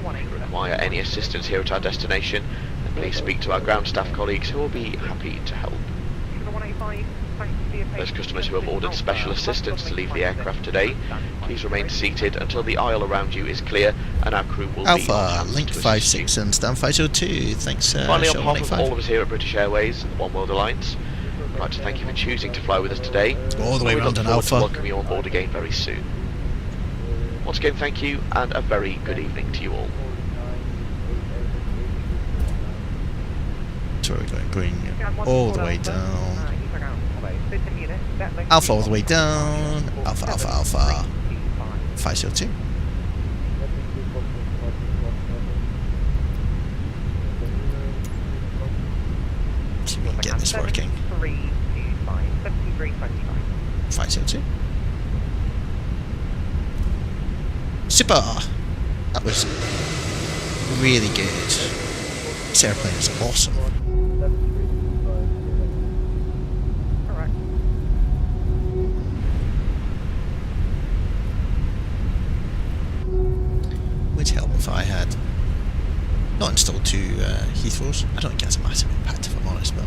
If you require any assistance here at our destination, then please speak to our ground staff colleagues who will be happy to help. Those customers who have ordered special assistance to leave the aircraft today, please remain seated until the aisle around you is clear and our crew will be on Alpha, hand Link to assist 56 you. and stand 502. Thanks, Finally, on Sean, behalf Link of 5. all of us here at British Airways and the One World Alliance, I'd like to thank you for choosing to fly with us today. All the way We round look an forward to Alpha. welcome you on board again very soon. Once again, thank you and a very good evening to you all. So we're going all the way down. Alpha all the way down. Alpha, Alpha, Alpha. 502. See if we can get this working. 502. Super! That was really good. This airplane is awesome. Correct. Would help if I had not installed two Heathrows. I don't think it has a massive impact if I'm honest, but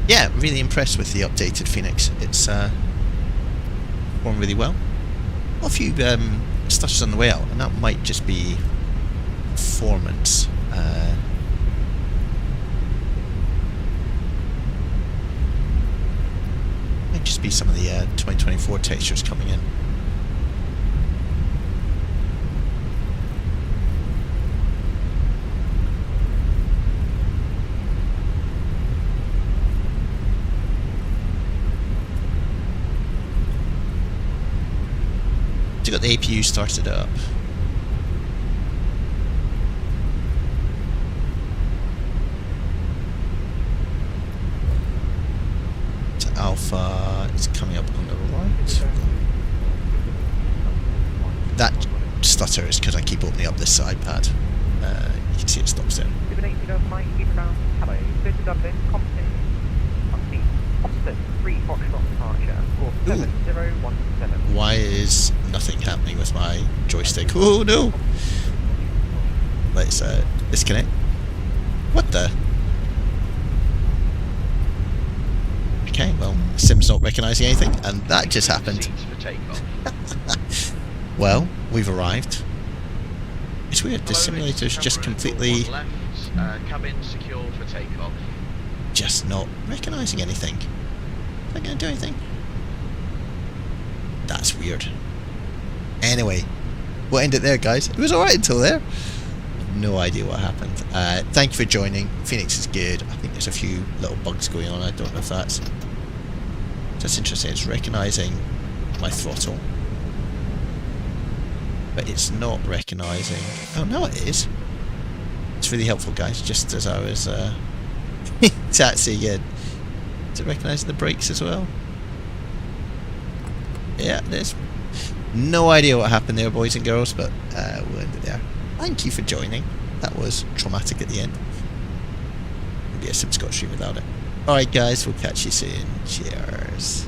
yeah, really impressed with the updated Phoenix. It's performed really well. A few stutters on the way out, and that might just be performance. Might just be some of the 2024 textures coming in. Got the APU started up. So Alpha is coming up on the right. That stutter is because I keep opening up this side pad. You can see it stops there. Why is nothing happening with my joystick? Oh no! Let's disconnect. What the? Okay, well, Sim's not recognising anything, and that just happened. Well, we've arrived. It's weird, the simulator's just completely... cabin secure for takeoff. Just not recognising anything. Is that going to do anything? That's weird. Anyway, we'll end it there, guys. It was alright until there. No idea what happened. Thank you for joining. Phoenix is good. I think there's a few little bugs going on. I don't know if that's interesting. It's recognising my throttle, but it's not recognising... Oh, no, it is. It's really helpful, guys. Just as I was taxiing in. Is it recognising the brakes as well? Yeah, it is. No idea what happened there, boys and girls, but we'll end it there. Thank you for joining. That was traumatic at the end. Maybe a Sim Scott stream without it. Alright guys, we'll catch you soon. Cheers.